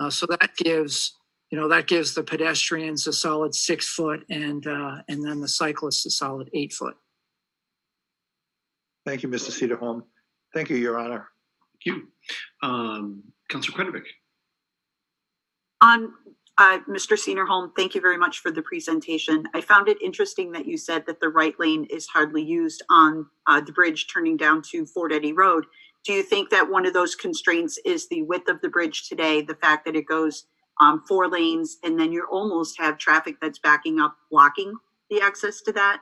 T: So that gives the pedestrians a solid 6 foot and then the cyclists a solid 8 foot.
D: Thank you, Mr. Cedarholm. Thank you, Your Honor.
A: Thank you. Councilor Krenovic.
I: Mr. Cedarholm, thank you very much for the presentation. I found it interesting that you said that the right lane is hardly used on the bridge turning down to Fort Eddy Road. Do you think that one of those constraints is the width of the bridge today, the fact that it goes 4 lanes, and then you almost have traffic that's backing up, blocking the access to that?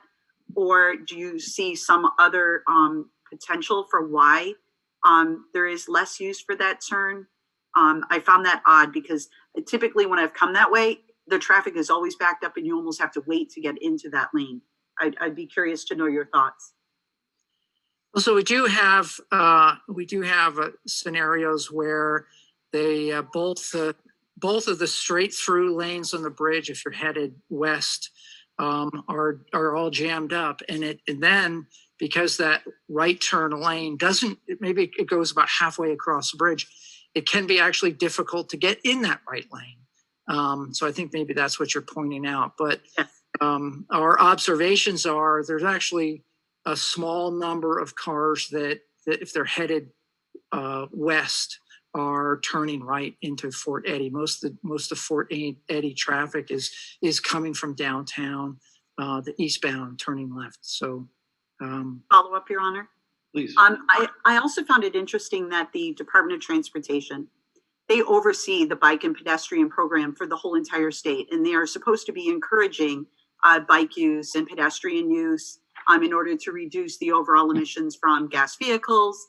I: Or do you see some other potential for why there is less use for that turn? I found that odd because typically when I've come that way, the traffic is always backed up and you almost have to wait to get into that lane. I'd be curious to know your thoughts.
T: Well, so we do have scenarios where they both of the straight through lanes on the bridge, if you're headed west, are all jammed up, and then because that right turn lane maybe it goes about halfway across the bridge, it can be actually difficult to get in that right lane. So I think maybe that's what you're pointing out. But our observations are there's actually a small number of cars that if they're headed west are turning right into Fort Eddy. Most of Fort Eddy traffic is coming from downtown, the eastbound turning left. So
I: follow up, Your Honor.
A: Please.
I: I also found it interesting that the Department of Transportation, they oversee the bike and pedestrian program for the whole entire state, and they are supposed to be encouraging bike use and pedestrian use in order to reduce the overall emissions from gas vehicles.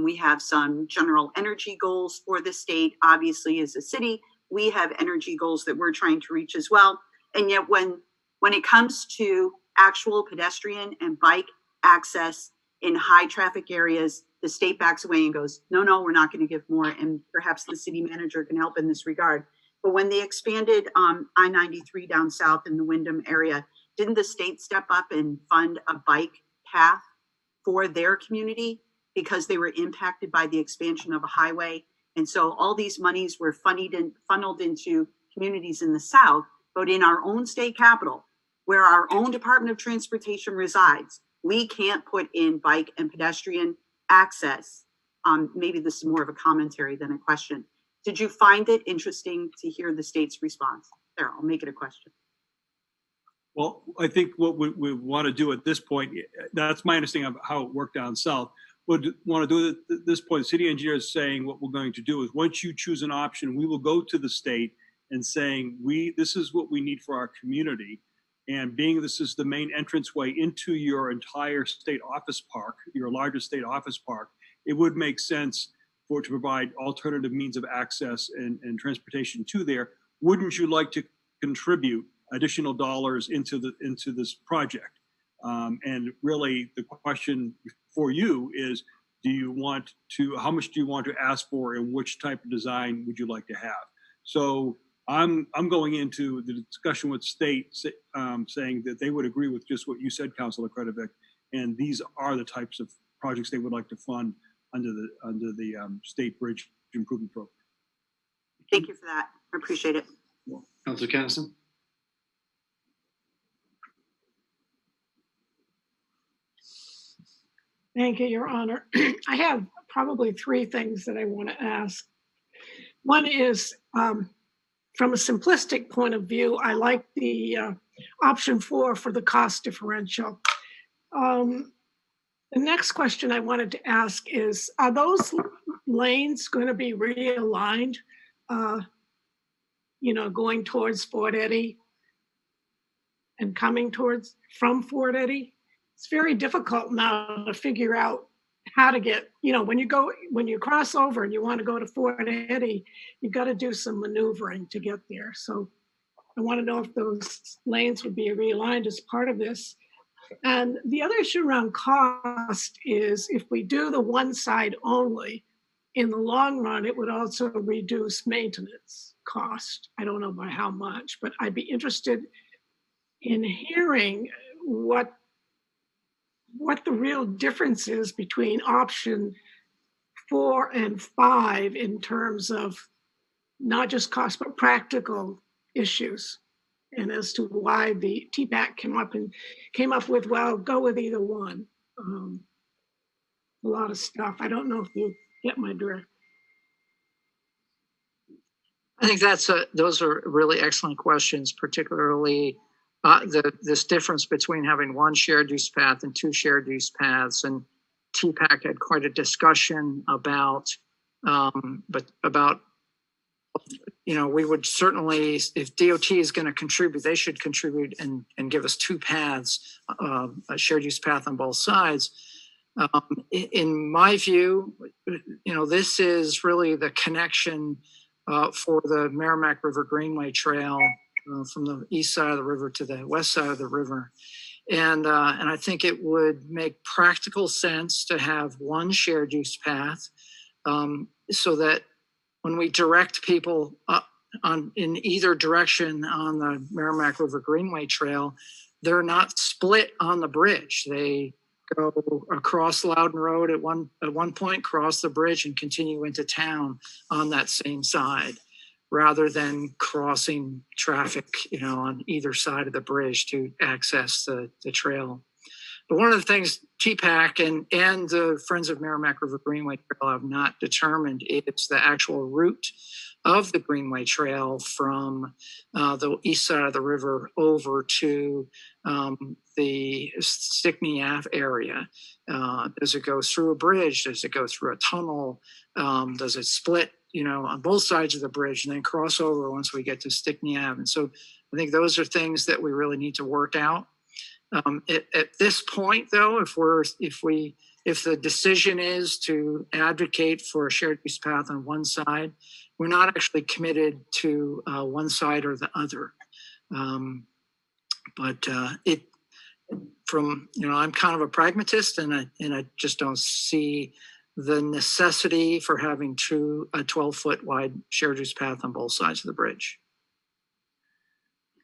I: We have some general energy goals for the state. Obviously, as a city, we have energy goals that we're trying to reach as well. And yet when it comes to actual pedestrian and bike access in high traffic areas, the state backs away and goes, no, we're not going to give more. And perhaps the city manager can help in this regard. But when they expanded I-93 down south in the Wyndham area, didn't the state step up and fund a bike path for their community because they were impacted by the expansion of a highway? And so all these monies were funneled into communities in the south, but in our own state capital, where our own Department of Transportation resides, we can't put in bike and pedestrian access. Maybe this is more of a commentary than a question. Did you find it interesting to hear the state's response? There, I'll make it a question.
Q: Well, I think what we want to do at this point, that's my understanding of how it worked down south. What we want to do at this point, city engineer is saying what we're going to do is once you choose an option, we will go to the state and saying, this is what we need for our community. And being this is the main entranceway into your entire state office park, your largest state office park, it would make sense to provide alternative means of access and transportation to there. Wouldn't you like to contribute additional dollars into this project? And really, the question for you is, how much do you want to ask for, and which type of design would you like to have? So I'm going into the discussion with state, saying that they would agree with just what you said, Councilor Kretovic, and these are the types of projects they would like to fund under the state bridge improvement program.
I: Thank you for that. I appreciate it.
A: Councilor Kennison.
S: Thank you, Your Honor. I have probably three things that I want to ask. One is, from a simplistic point of view, I like the option 4 for the cost differential. The next question I wanted to ask is, are those lanes going to be realigned, going towards Fort Eddy and coming from Fort Eddy? It's very difficult now to figure out how to get, when you cross over and you want to go to Fort Eddy, you've got to do some maneuvering to get there. So I want to know if those lanes would be realigned as part of this. And the other issue around cost is, if we do the one side only, in the long run, it would also reduce maintenance cost. I don't know by how much, but I'd be interested in hearing what the real difference is between option 4 and 5 in terms of not just cost, but practical issues. And as to why the TPAC came up with, well, go with either one. A lot of stuff. I don't know if you get my drift.
T: I think those are really excellent questions, particularly this difference between having one shared use path and two shared use paths. And TPAC had quite a discussion about, we would certainly, if DOT is going to contribute, they should contribute and give us two paths, a shared use path on both sides. In my view, this is really the connection for the Merrimack River Greenway Trail from the east side of the river to the west side of the river. And I think it would make practical sense to have one shared use path, so that when we direct people in either direction on the Merrimack River Greenway Trail, they're not split on the bridge. They go across Loudon Road at one point, cross the bridge, and continue into town on that same side, rather than crossing traffic, on either side of the bridge to access the trail. But one of the things TPAC and the Friends of Merrimack River Greenway Trail have not determined is the actual route of the Greenway Trail from the east side of the river over to the Stickney Ave area. Does it go through a bridge? Does it go through a tunnel? Does it split, on both sides of the bridge and then cross over once we get to Stickney Ave? And so I think those are things that we really need to work out. At this point, though, if the decision is to advocate for a shared use path on one side, we're not actually committed to one side or the other. I'm kind of a pragmatist, and I just don't see the necessity for having a 12-foot wide shared use path on both sides of the bridge.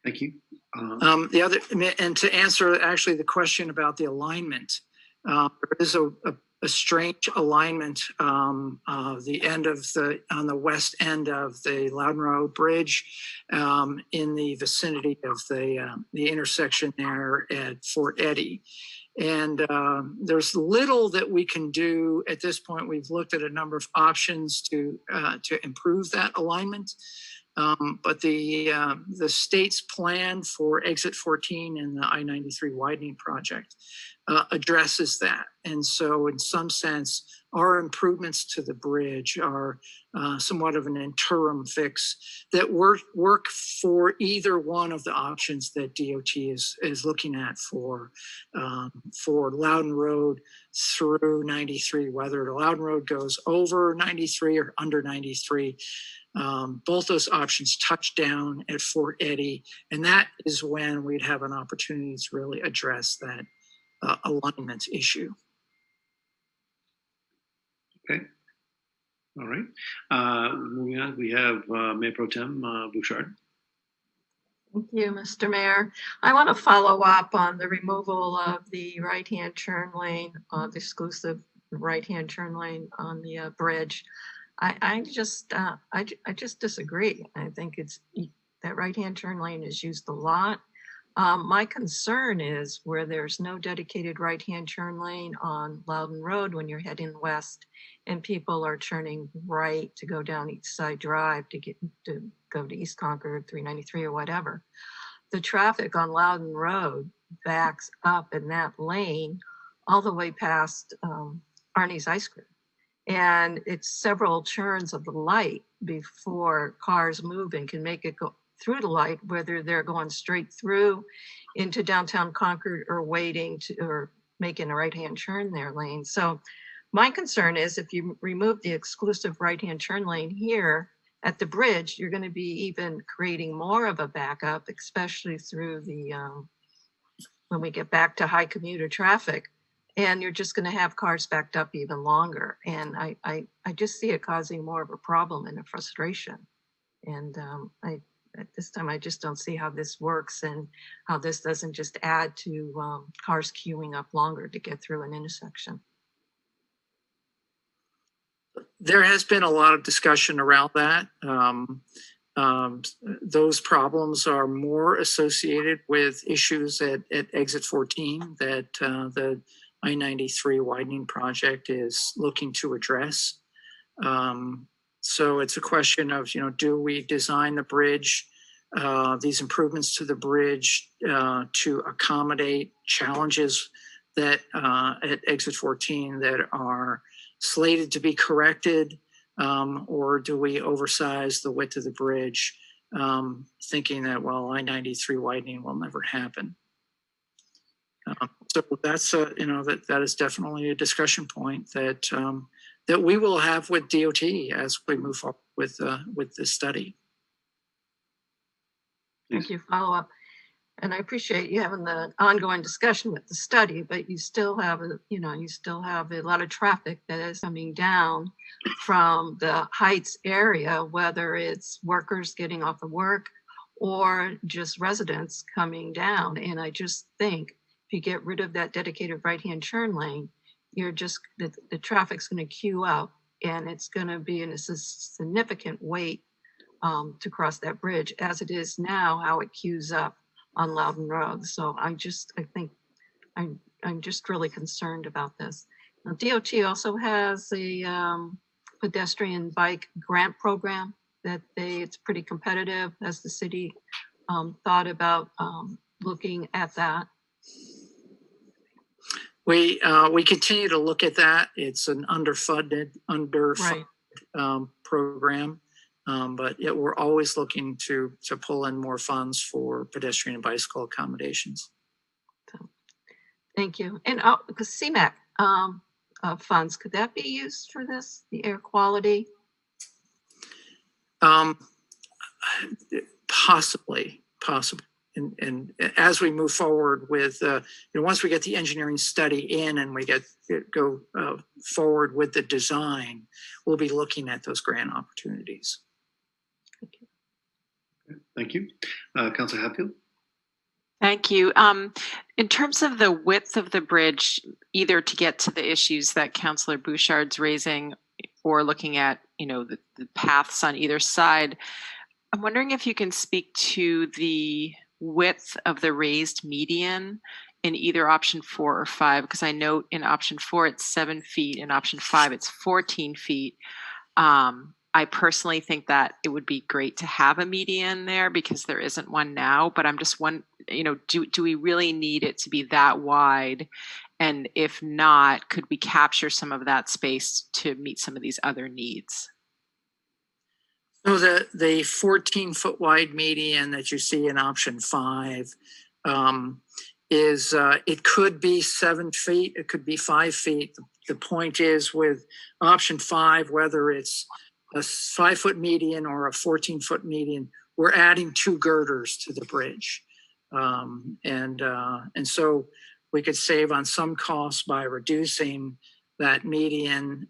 A: Thank you.
T: And to answer actually the question about the alignment, there is a strange alignment on the west end of the Loudon Road Bridge, in the vicinity of the intersection there at Fort Eddy. And there's little that we can do at this point. We've looked at a number of options to improve that alignment. But the state's plan for exit 14 and the I-93 widening project addresses that. And so in some sense, our improvements to the bridge are somewhat of an interim fix that work for either one of the options that DOT is looking at for Loudon Road through 93, whether the Loudon Road goes over 93 or under 93. Both those options touch down at Fort Eddy, and that is when we'd have an opportunity to really address that alignment issue.
A: Okay. All right. Moving on, we have Mayor Pro Tem Bouchard.
C: Thank you, Mr. Mayor. I want to follow up on the removal of the right-hand turn lane, the exclusive right-hand turn lane on the bridge. I just disagree. I think that right-hand turn lane is used a lot. My concern is where there's no dedicated right-hand turn lane on Loudon Road when you're heading west and people are turning right to go down East Side Drive to go to East Concord, 393 or whatever. The traffic on Loudon Road backs up in that lane all the way past Arnie's Ice Cream. And it's several turns of the light before cars move and can make it go through the light, whether they're going straight through into downtown Concord or or making a right-hand turn their lane. So my concern is if you remove the exclusive right-hand turn lane here at the bridge, you're going to be even creating more of a backup, especially through the, when we get back to high commuter traffic, and you're just going to have cars backed up even longer. And I just see it causing more of a problem and a frustration. And at this time, I just don't see how this works and how this doesn't just add to cars queuing up longer to get through an intersection.
T: There has been a lot of discussion around that. Those problems are more associated with issues at exit 14 that the I-93 widening project is looking to address. So it's a question of, do we design the bridge, these improvements to the bridge to accommodate challenges that at exit 14 that are slated to be corrected, or do we oversize the width of the bridge, thinking that, well, I-93 widening will never happen? So that's that is definitely a discussion point that that we will have with DOT as we move forward with this study.
C: Thank you. Follow up. And I appreciate you having the ongoing discussion with the study, but you still have a lot of traffic that is coming down from the Heights area, whether it's workers getting off of work or just residents coming down. And I just think if you get rid of that dedicated right-hand turn lane, you're just, the traffic's going to queue up and it's going to be in a significant wait to cross that bridge, as it is now how it queues up on Loudon Road. So I'm just really concerned about this. Now, DOT also has a pedestrian bike grant program that it's pretty competitive. Has the city thought about looking at that?
T: We continue to look at that. It's an underfunded program, but we're always looking to pull in more funds for pedestrian and bicycle accommodations.
C: Thank you. And because CMAQ funds, could that be used for this, the air quality?
T: Possibly. And as we move forward with, once we get the engineering study in and we go forward with the design, we'll be looking at those grant opportunities.
A: Thank you. Councilor Hatfield?
G: Thank you. In terms of the width of the bridge, either to get to the issues that Councilor Bouchard's raising or looking at, the paths on either side, I'm wondering if you can speak to the width of the raised median in either option 4 or 5, because I note in option 4 it's 7 feet, in option 5 it's 14 feet. I personally think that it would be great to have a median there because there isn't one now, but I'm just do we really need it to be that wide? And if not, could we capture some of that space to meet some of these other needs?
T: So the 14-foot wide median that you see in option 5 is it could be 7 feet, it could be 5 feet. The point is with option 5, whether it's a 5-foot median or a 14-foot median, we're adding 2 girders to the bridge. And so we could save on some costs by reducing that median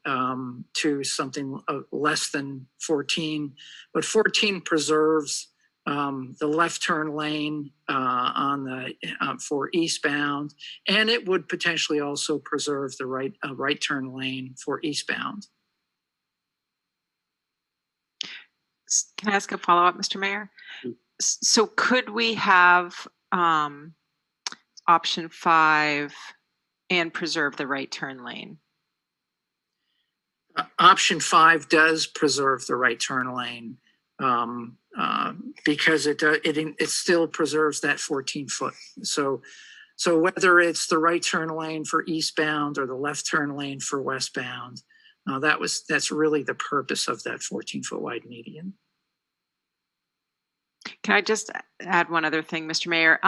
T: to something less than 14. But 14 preserves the left turn lane on the for eastbound, and it would potentially also preserve the right turn lane for eastbound.
G: Can I ask a follow-up, Mr. Mayor? So could we have option 5 and preserve the right turn lane?
T: Option 5 does preserve the right turn lane because it still preserves that 14-foot. So whether it's the right turn lane for eastbound or the left turn lane for westbound, that's really the purpose of that 14-foot wide median.
G: Can I just add one other thing, Mr. Mayor?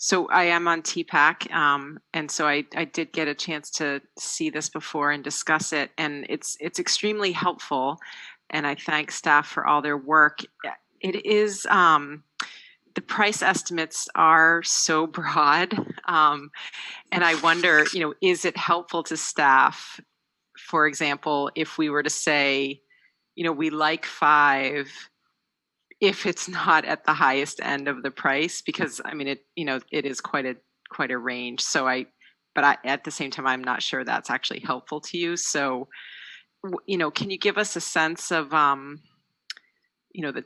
G: So I am on TPAC, and so I did get a chance to see this before and discuss it, and it's extremely helpful, and I thank staff for all their work. It is, the price estimates are so broad, and I wonder, is it helpful to staff, for example, if we were to say, we like 5, if it's not at the highest end of the price, because it is quite a range. So at the same time, I'm not sure that's actually helpful to you. So, can you give us a sense of, the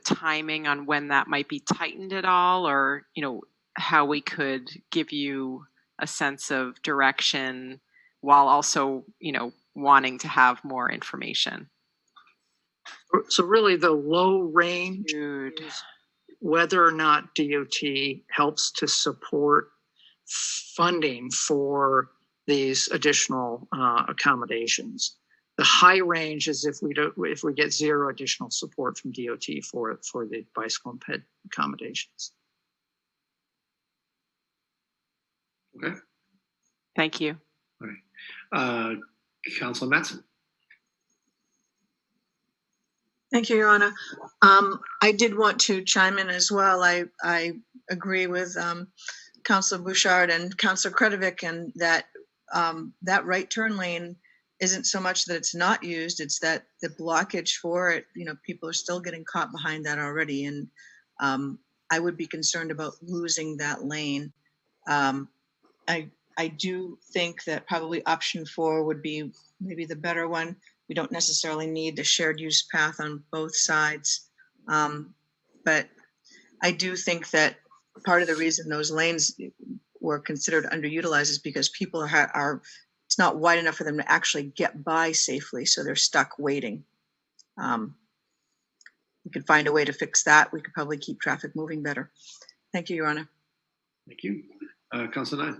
G: timing on when that might be tightened at all, or, how we could give you a sense of direction while also, wanting to have more information?
T: So really the low range is whether or not DOT helps to support funding for these additional accommodations. The high range is if we get 0 additional support from DOT for the bicycle and ped accommodations.
A: Okay.
G: Thank you.
A: All right. Councilor Mattson.
J: Thank you, Your Honor. I did want to chime in as well. I agree with Councilor Bouchard and Councilor Kretovic, and that that right turn lane isn't so much that it's not used, it's that the blockage for it, people are still getting caught behind that already. And I would be concerned about losing that lane. I do think that probably option 4 would be maybe the better one. We don't necessarily need the shared use path on both sides. But I do think that part of the reason those lanes were considered underutilized is because people it's not wide enough for them to actually get by safely. So they're stuck waiting. We could find a way to fix that. We could probably keep traffic moving better. Thank you, Your Honor.
A: Thank you. Councilor Nye.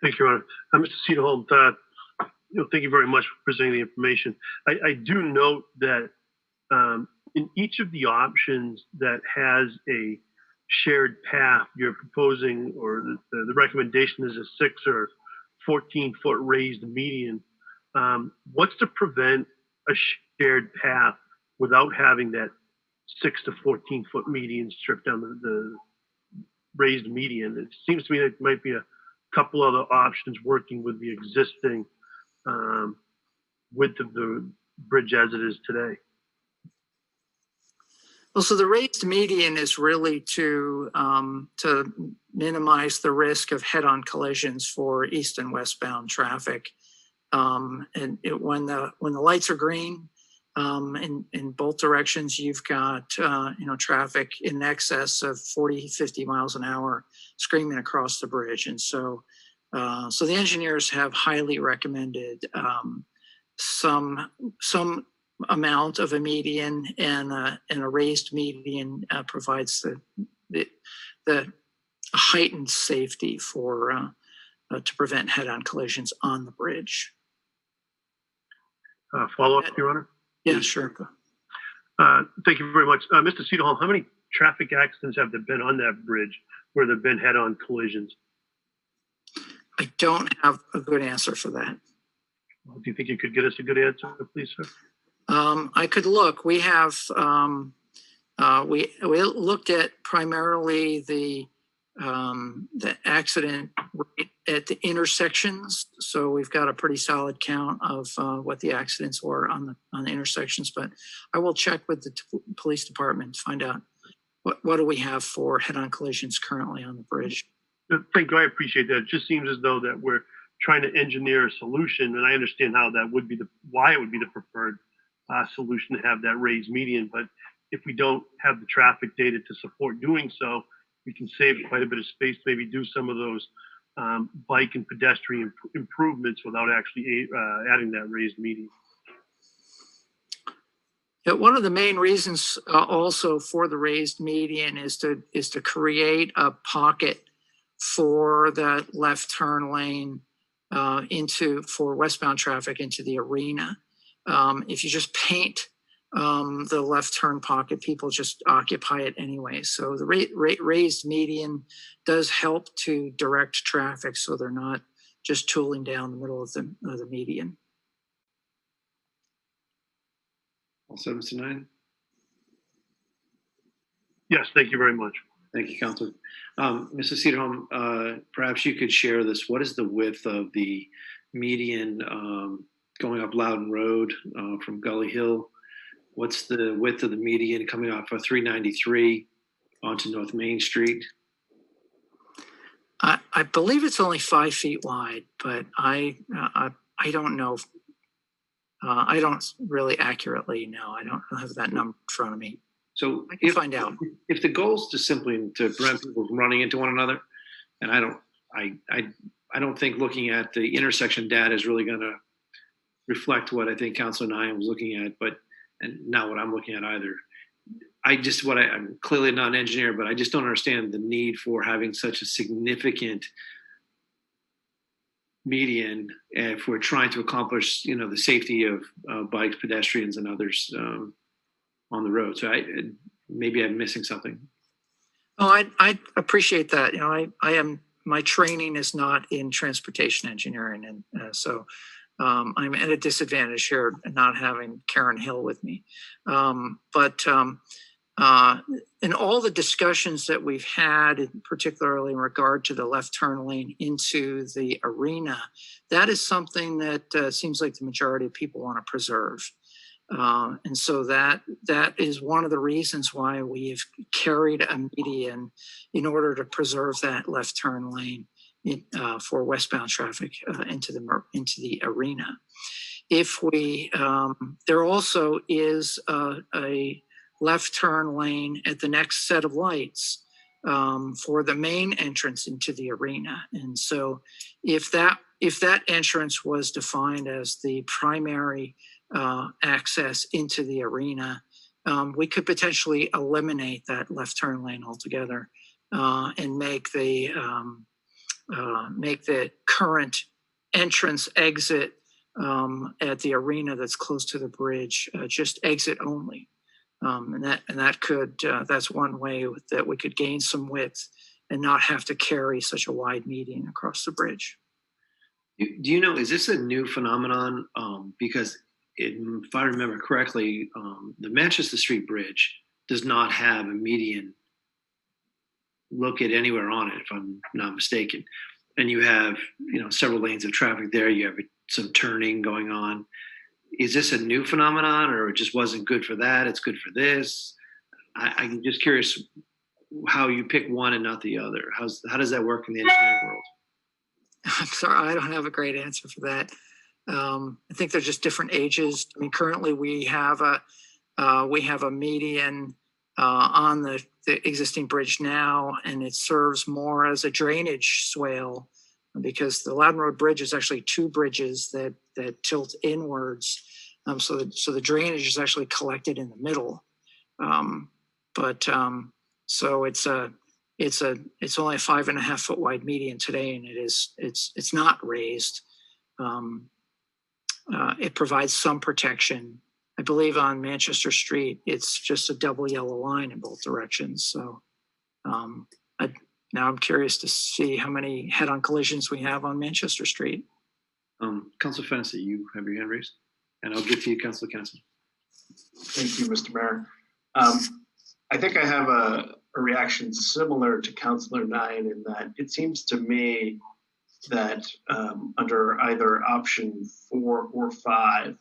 K: Thank you, Your Honor. Mr. Cederholm, thank you very much for presenting the information. I do note that in each of the options that has a shared path, you're proposing, or the recommendation is a 6 or 14-foot raised median. What's to prevent a shared path without having that 6 to 14-foot median stripped down the raised median? It seems to me that might be a couple other options working with the existing width of the bridge as it is today.
T: Well, so the raised median is really to minimize the risk of head-on collisions for east and westbound traffic. When the lights are green in both directions, you've got traffic in excess of 40, 50 miles an hour screaming across the bridge, and so the engineers have highly recommended some amount of a median, and a raised median provides the heightened safety for to prevent head-on collisions on the bridge.
K: Follow up, Your Honor?
T: Yeah, sure.
K: Thank you very much. Mr. Cedarholm, how many traffic accidents have there been on that bridge where there have been head-on collisions?
T: I don't have a good answer for that.
K: Do you think you could get us a good answer, please, sir?
T: I could look. We have we looked at primarily the accident rate at the intersections. So we've got a pretty solid count of what the accidents were on the intersections. But I will check with the police department to find out what do we have for head-on collisions currently on the bridge.
K: Thank you. I appreciate that. It just seems as though that we're trying to engineer a solution, and I understand how that would be why it would be the preferred solution to have that raised median. But if we don't have the traffic data to support doing so, we can save quite a bit of space to maybe do some of those bike and pedestrian improvements without actually adding that raised median.
T: Yeah, one of the main reasons also for the raised median is to create a pocket for that left turn lane for westbound traffic into the arena. If you just paint the left turn pocket, people just occupy it anyway. So the raised median does help to direct traffic so they're not just tooling down the middle of the median.
A: Also, Mr. Nine?
K: Yes, thank you very much.
A: Thank you, Councilor. Mr. Cedarholm, perhaps you could share this. What is the width of the median going up Loudon Road from Gully Hill? What's the width of the median coming off of 393 onto North Main Street?
T: I believe it's only 5 feet wide, but I don't know. I don't really accurately know. I don't have that number in front of me.
A: So
T: I can find out.
A: If the goal is to simply to prevent people from running into one another, and I don't think looking at the intersection data is really going to reflect what I think Councilor Nyan was looking at, and not what I'm looking at either. I'm clearly not an engineer, but I just don't understand the need for having such a significant median if we're trying to accomplish, the safety of bikes, pedestrians, and others on the road. So maybe I'm missing something.
T: Oh, I appreciate that. My training is not in transportation engineering, and so I'm at a disadvantage here not having Karen Hill with me. But in all the discussions that we've had, particularly in regard to the left turn lane into the arena, that is something that seems like the majority of people want to preserve. And so that is one of the reasons why we've carried a median in order to preserve that left turn lane for westbound traffic into the arena. If we there also is a left turn lane at the next set of lights for the main entrance into the arena, and so if that entrance was defined as the primary access into the arena, we could potentially eliminate that left turn lane altogether and make the current entrance exit at the arena that's close to the bridge just exit only, and that could that's one way that we could gain some width and not have to carry such a wide median across the bridge.
A: Do you know, is this a new phenomenon? Because if I remember correctly, the Manchester Street Bridge does not have a median located anywhere on it, if I'm not mistaken. And you have, several lanes of traffic there. You have some turning going on. Is this a new phenomenon, or it just wasn't good for that? It's good for this. I'm just curious how you pick one and not the other. How does that work in the engineering world?
T: I'm sorry, I don't have a great answer for that. I think they're just different ages. I mean, currently we have a median on the existing bridge now, and it serves more as a drainage swale because the Loudon Road Bridge is actually two bridges that tilt inwards. So the drainage is actually collected in the middle. So it's it's only a 5.5 foot wide median today, and it's not raised. It provides some protection. I believe on Manchester Street, it's just a double yellow line in both directions. So now I'm curious to see how many head-on collisions we have on Manchester Street.
A: Councilor Fennessy, you have your hand raised, and I'll get to you, Councilor Kennison.
E: Thank you, Mr. Mayor. I think I have a reaction similar to Councilor Nine in that it seems to me that under either option 4 or 5,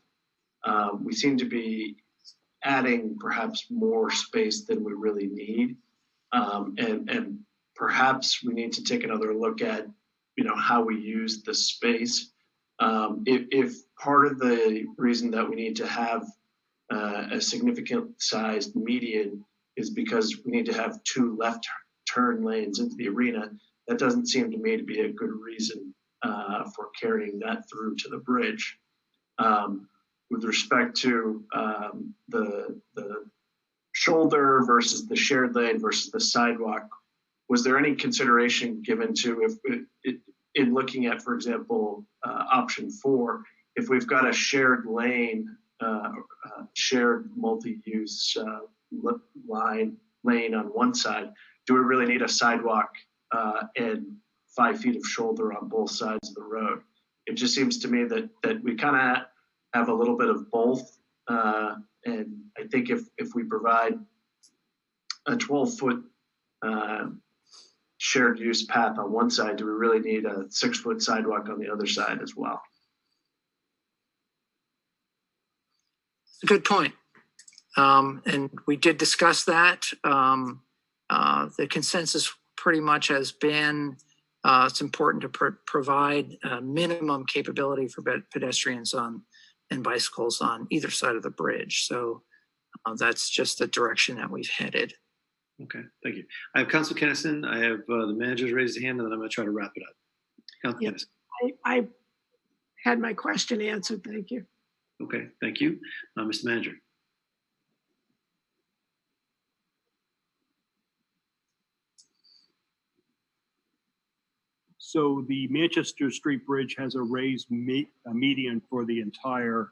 E: we seem to be adding perhaps more space than we really need. And perhaps we need to take another look at, how we use the space. If part of the reason that we need to have a significant sized median is because we need to have 2 left turn lanes into the arena, that doesn't seem to me to be a good reason for carrying that through to the bridge. With respect to the shoulder versus the shared lane versus the sidewalk, was there any consideration given to in looking at, for example, option 4, if we've got a shared lane, shared multi-use lane on one side, do we really need a sidewalk and 5 feet of shoulder on both sides of the road? It just seems to me that we kind of have a little bit of both. And I think if we provide a 12-foot shared use path on one side, do we really need a 6-foot sidewalk on the other side as well?
T: Good point. And we did discuss that. The consensus pretty much has been it's important to provide minimum capability for pedestrians and bicycles on either side of the bridge. So that's just the direction that we've headed.
A: Okay, thank you. I have Councilor Kennison. I have the managers raise their hand, and then I'm going to try to wrap it up. Councilor Kennison.
S: I had my question answered. Thank you.
A: Okay, thank you. Mr. Manager.
Q: So the Manchester Street Bridge has a raised median for the entire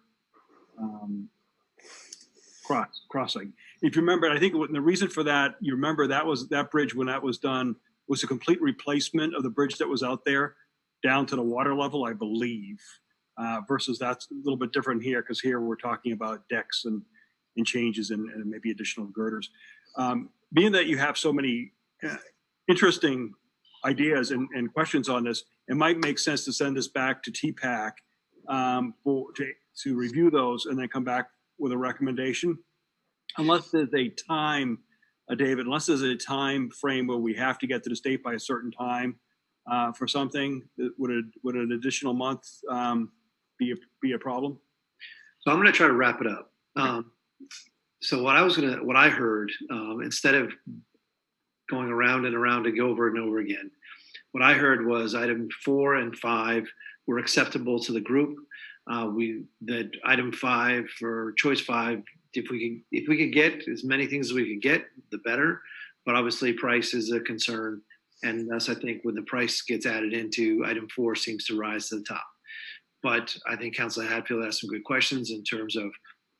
Q: crossing. If you remember, I think the reason for that, you remember that bridge when that was done was a complete replacement of the bridge that was out there down to the water level, I believe, versus that's a little bit different here because here we're talking about decks and changes and maybe additional girders. Being that you have so many interesting ideas and questions on this, it might make sense to send this back to TPAC to review those and then come back with a recommendation. Unless there's a time, David, unless there's a time frame where we have to get to the state by a certain time for something, would an additional month be a problem?
A: So I'm going to try to wrap it up. So what I heard, instead of going around and around to go over and over again, what I heard was item 4 and 5 were acceptable to the group. That item 5 or choice 5, if we could get as many things as we could get, the better. But obviously, price is a concern, and thus I think when the price gets added into item 4, seems to rise to the top. But I think Councilor Hatfield asked some good questions in terms of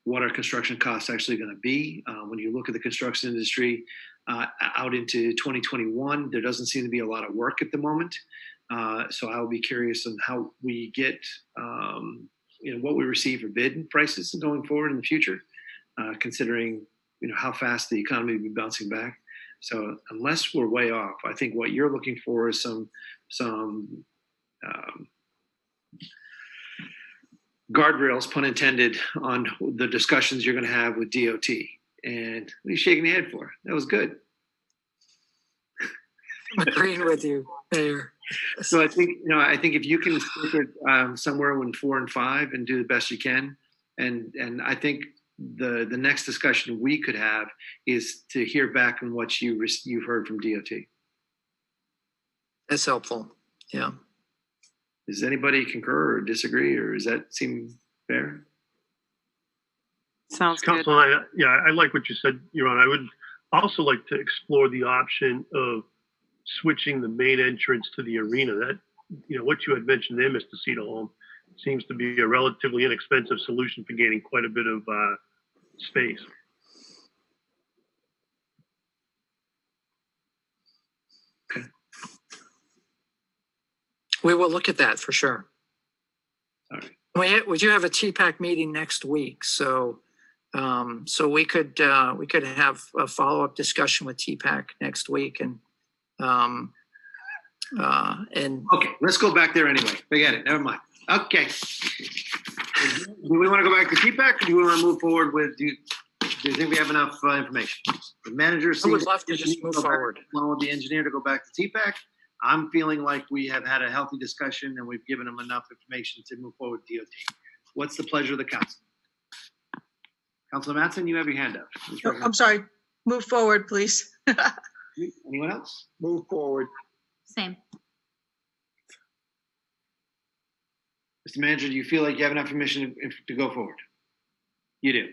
A: what are construction costs actually going to be. When you look at the construction industry out into 2021, there doesn't seem to be a lot of work at the moment. So I'll be curious on how we get, what we receive for bid prices going forward in the future, considering, how fast the economy will be bouncing back. So unless we're way off, I think what you're looking for is some guardrails, pun intended, on the discussions you're going to have with DOT. And what are you shaking your head for? That was good.
T: I'm agreeing with you, Mayor.
A: So I think if you can stick it somewhere in 4 and 5 and do the best you can, and I think the next discussion we could have is to hear back on what you've heard from DOT.
T: That's helpful. Yeah.
A: Does anybody concur or disagree, or does that seem fair?
G: Sounds good.
K: Council, I like what you said, Your Honor. I would also like to explore the option of switching the main entrance to the arena. That, what you had mentioned there, Mr. Cedarholm, seems to be a relatively inexpensive solution for gaining quite a bit of space.
T: We will look at that for sure.
A: All right.
T: We do have a TPAC meeting next week, so we could have a follow-up discussion with TPAC next week, and
A: Okay, let's go back there anyway. Forget it. Never mind. Okay. Do we want to go back to TPAC, or do we want to move forward with? Do you think we have enough information? The manager
T: I would
A: seems
T: love to just move forward.
A: along with the engineer to go back to TPAC. I'm feeling like we have had a healthy discussion and we've given them enough information to move forward with DOT. What's the pleasure of the council? Councilor Mattson, you have your hand up.
J: I'm sorry. Move forward, please.
A: Anyone else?
D: Move forward.
F: Same.
A: Mr. Manager, do you feel like you have enough information to go forward? You do.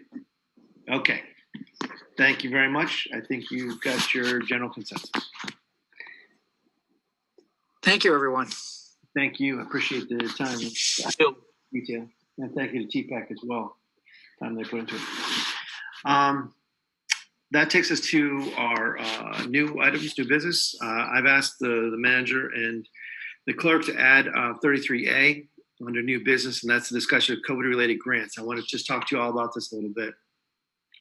A: Okay. Thank you very much. I think you've got your general consensus.
T: Thank you, everyone.
A: Thank you. I appreciate the time and detail. And thank you to TPAC as well. Time they put into it. That takes us to our new items, new business. I've asked the manager and the clerk to add 33A under new business, and that's the discussion of COVID-related grants. I want to just talk to you all about this a little bit.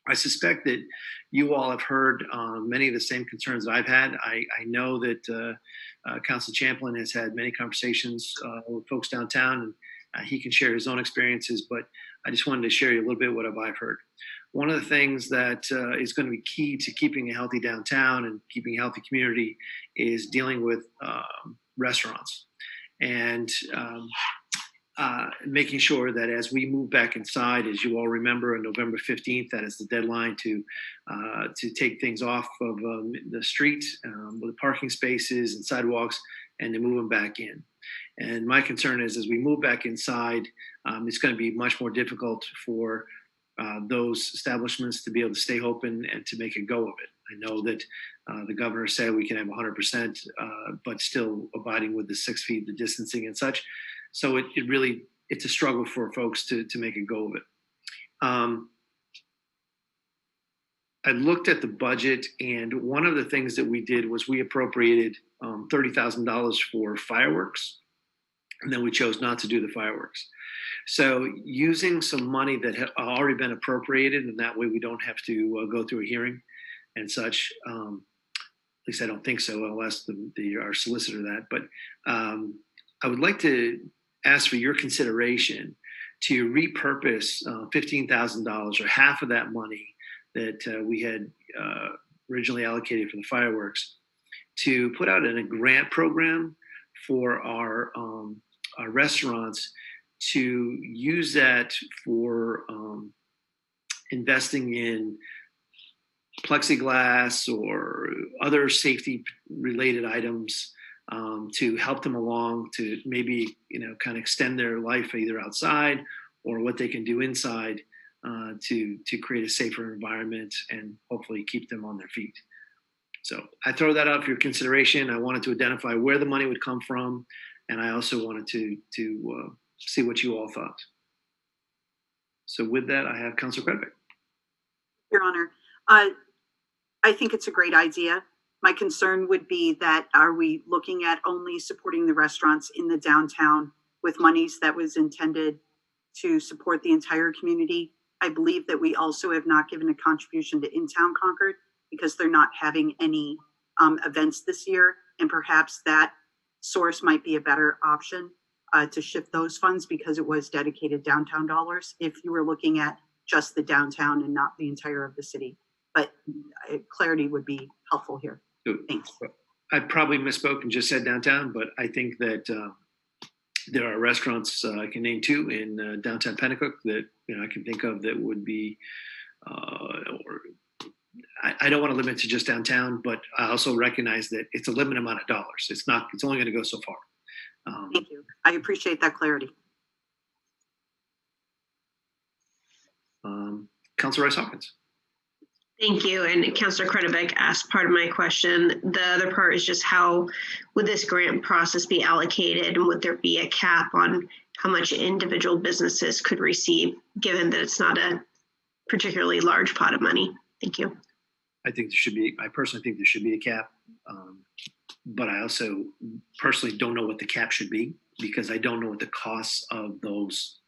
A: I suspect that you all have heard many of the same concerns that I've had. I know that Council Champlin has had many conversations with folks downtown, and he can share his own experiences, but I just wanted to share you a little bit what I've heard. One of the things that is going to be key to keeping a healthy downtown and keeping a healthy community is dealing with restaurants and making sure that as we move back inside, as you all remember, on November 15th, that is the deadline to take things off of the street with the parking spaces and sidewalks and to move them back in. And my concern is as we move back inside, it's going to be much more difficult for those establishments to be able to stay open and to make a go of it. I know that the governor said we can have 100%, but still abiding with the 6 feet, the distancing and such. So it's a struggle for folks to make a go of it. I looked at the budget, and one of the things that we did was we appropriated $30,000 for fireworks, and then we chose not to do the fireworks. So using some money that had already been appropriated, and that way we don't have to go through a hearing and such. At least I don't think so. I'll ask our solicitor that. But I would like to ask for your consideration to repurpose $15,000 or half of that money that we had originally allocated for the fireworks to put out in a grant program for our restaurants to use that for investing in plexiglass or other safety related items to help them along to maybe, kind of extend their life either outside or what they can do inside to create a safer environment and hopefully keep them on their feet. So I throw that out for your consideration. I wanted to identify where the money would come from, and I also wanted to see what you all thought. So with that, I have Councilor Kredivic.
I: Your Honor, I think it's a great idea. My concern would be that are we looking at only supporting the restaurants in the downtown with monies that was intended to support the entire community? I believe that we also have not given a contribution to In-Town Concord because they're not having any events this year. And perhaps that source might be a better option to shift those funds because it was dedicated downtown dollars if you were looking at just the downtown and not the entire of the city. But clarity would be helpful here. Thanks.
A: I probably misspoke and just said downtown, but I think that there are restaurants I can name two in downtown Pennacook that I can think of that would be, or I don't want to limit to just downtown, but I also recognize that it's a limited amount of dollars. It's only going to go so far.
I: Thank you. I appreciate that clarity.
A: Councilor Rice Hawkins.
L: Thank you. And Councilor Kretovic asked part of my question. The other part is just how would this grant process be allocated, and would there be a cap on how much individual businesses could receive, given that it's not a particularly large pot of money? Thank you.
A: I personally think there should be a cap. But I also personally don't know what the cap should be, because I don't know what the costs of those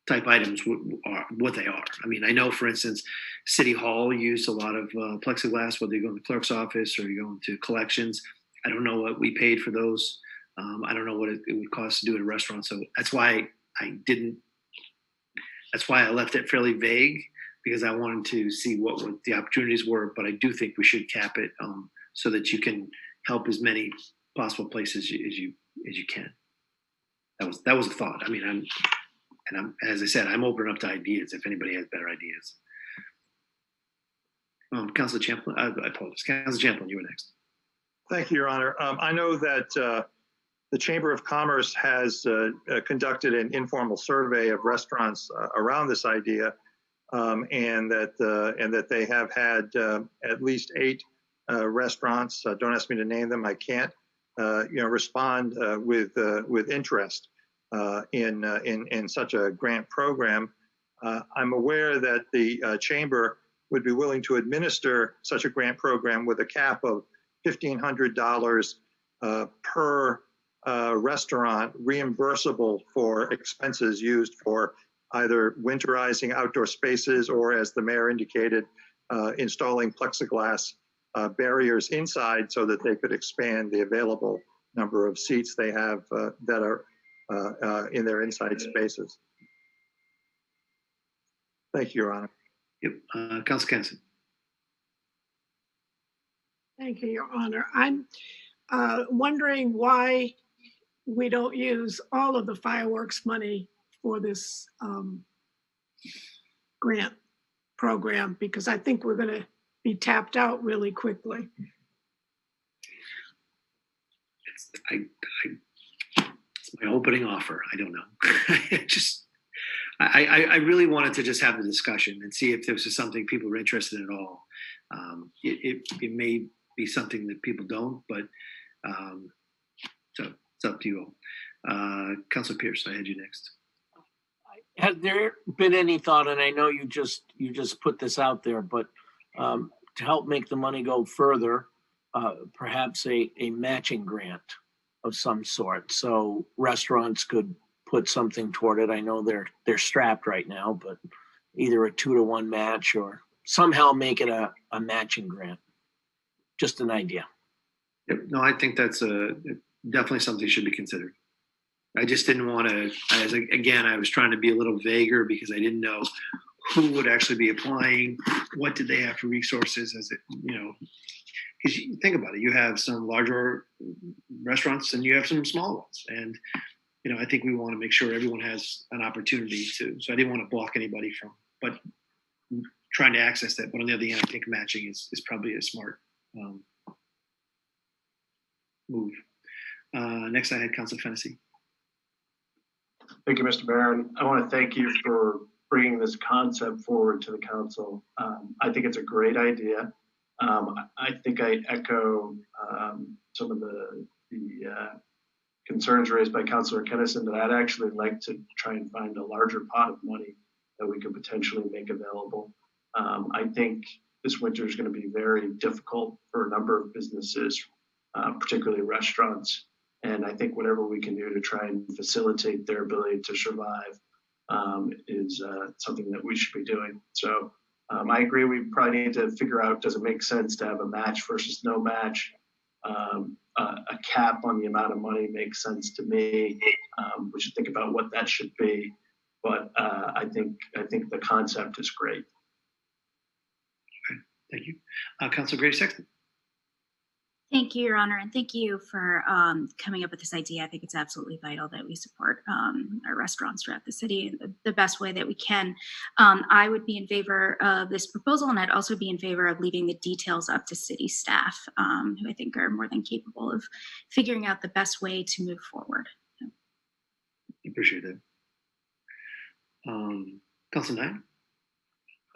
A: type items are, what they are. I mean, I know, for instance, City Hall used a lot of plexiglass, whether you go in the clerk's office or you go into collections. I don't know what we paid for those. I don't know what it would cost to do at a restaurant. So that's why I left it fairly vague, because I wanted to see what the opportunities were. But I do think we should cap it so that you can help as many possible places as you can. That was a thought. I mean, as I said, I'm open up to ideas if anybody has better ideas. Councilor Champlin, I apologize. Councilor Champlin, you were next.
D: Thank you, Your Honor. I know that the Chamber of Commerce has conducted an informal survey of restaurants around this idea, and that they have had at least 8 restaurants. Don't ask me to name them; I can't. Respond with interest in such a grant program. I'm aware that the Chamber would be willing to administer such a grant program with a cap of $1,500 per restaurant, reimbursable for expenses used for either winterizing outdoor spaces or, as the mayor indicated, installing plexiglass barriers inside so that they could expand the available number of seats they have that are in their inside spaces. Thank you, Your Honor.
A: Yep. Councilor Kennison.
S: Thank you, Your Honor. I'm wondering why we don't use all of the fireworks money for this grant program, because I think we're going to be tapped out really quickly.
A: It's my opening offer. I don't know. I really wanted to just have the discussion and see if this is something people are interested in at all. It may be something that people don't, but so it's up to you all. Councilor Pierce, I had you next.
N: Has there been any thought, and I know you just put this out there, but to help make the money go further, perhaps a matching grant of some sort, so restaurants could put something toward it. I know they're strapped right now, but either a 2-to-1 match or somehow make it a matching grant. Just an idea.
A: Yep. No, I think that's definitely something should be considered. I just didn't want to, I was trying to be a little vaguer because I didn't know who would actually be applying, what did they have for resources, because you think about it, you have some larger restaurants and you have some small ones. And, I think we want to make sure everyone has an opportunity to, so I didn't want to block anybody from, but trying to access that. But on the other hand, I think matching is probably a smart move. Next, I had Councilor Fennessy.
E: Thank you, Mr. Mayor. And I want to thank you for bringing this concept forward to the council. I think it's a great idea. I think I echo some of the concerns raised by Councilor Kennison that I'd actually like to try and find a larger pot of money that we could potentially make available. I think this winter is going to be very difficult for a number of businesses, particularly restaurants. And I think whatever we can do to try and facilitate their ability to survive is something that we should be doing. So I agree, we probably need to figure out, does it make sense to have a match versus no match? A cap on the amount of money makes sense to me. We should think about what that should be. But I think the concept is great.
A: Okay, thank you. Councilor Grady Sexton.
F: Thank you, Your Honor, and thank you for coming up with this idea. I think it's absolutely vital that we support our restaurants throughout the city in the best way that we can. I would be in favor of this proposal, and I'd also be in favor of leaving the details up to city staff, who I think are more than capable of figuring out the best way to move forward.
A: Appreciate it. Councilor Nye?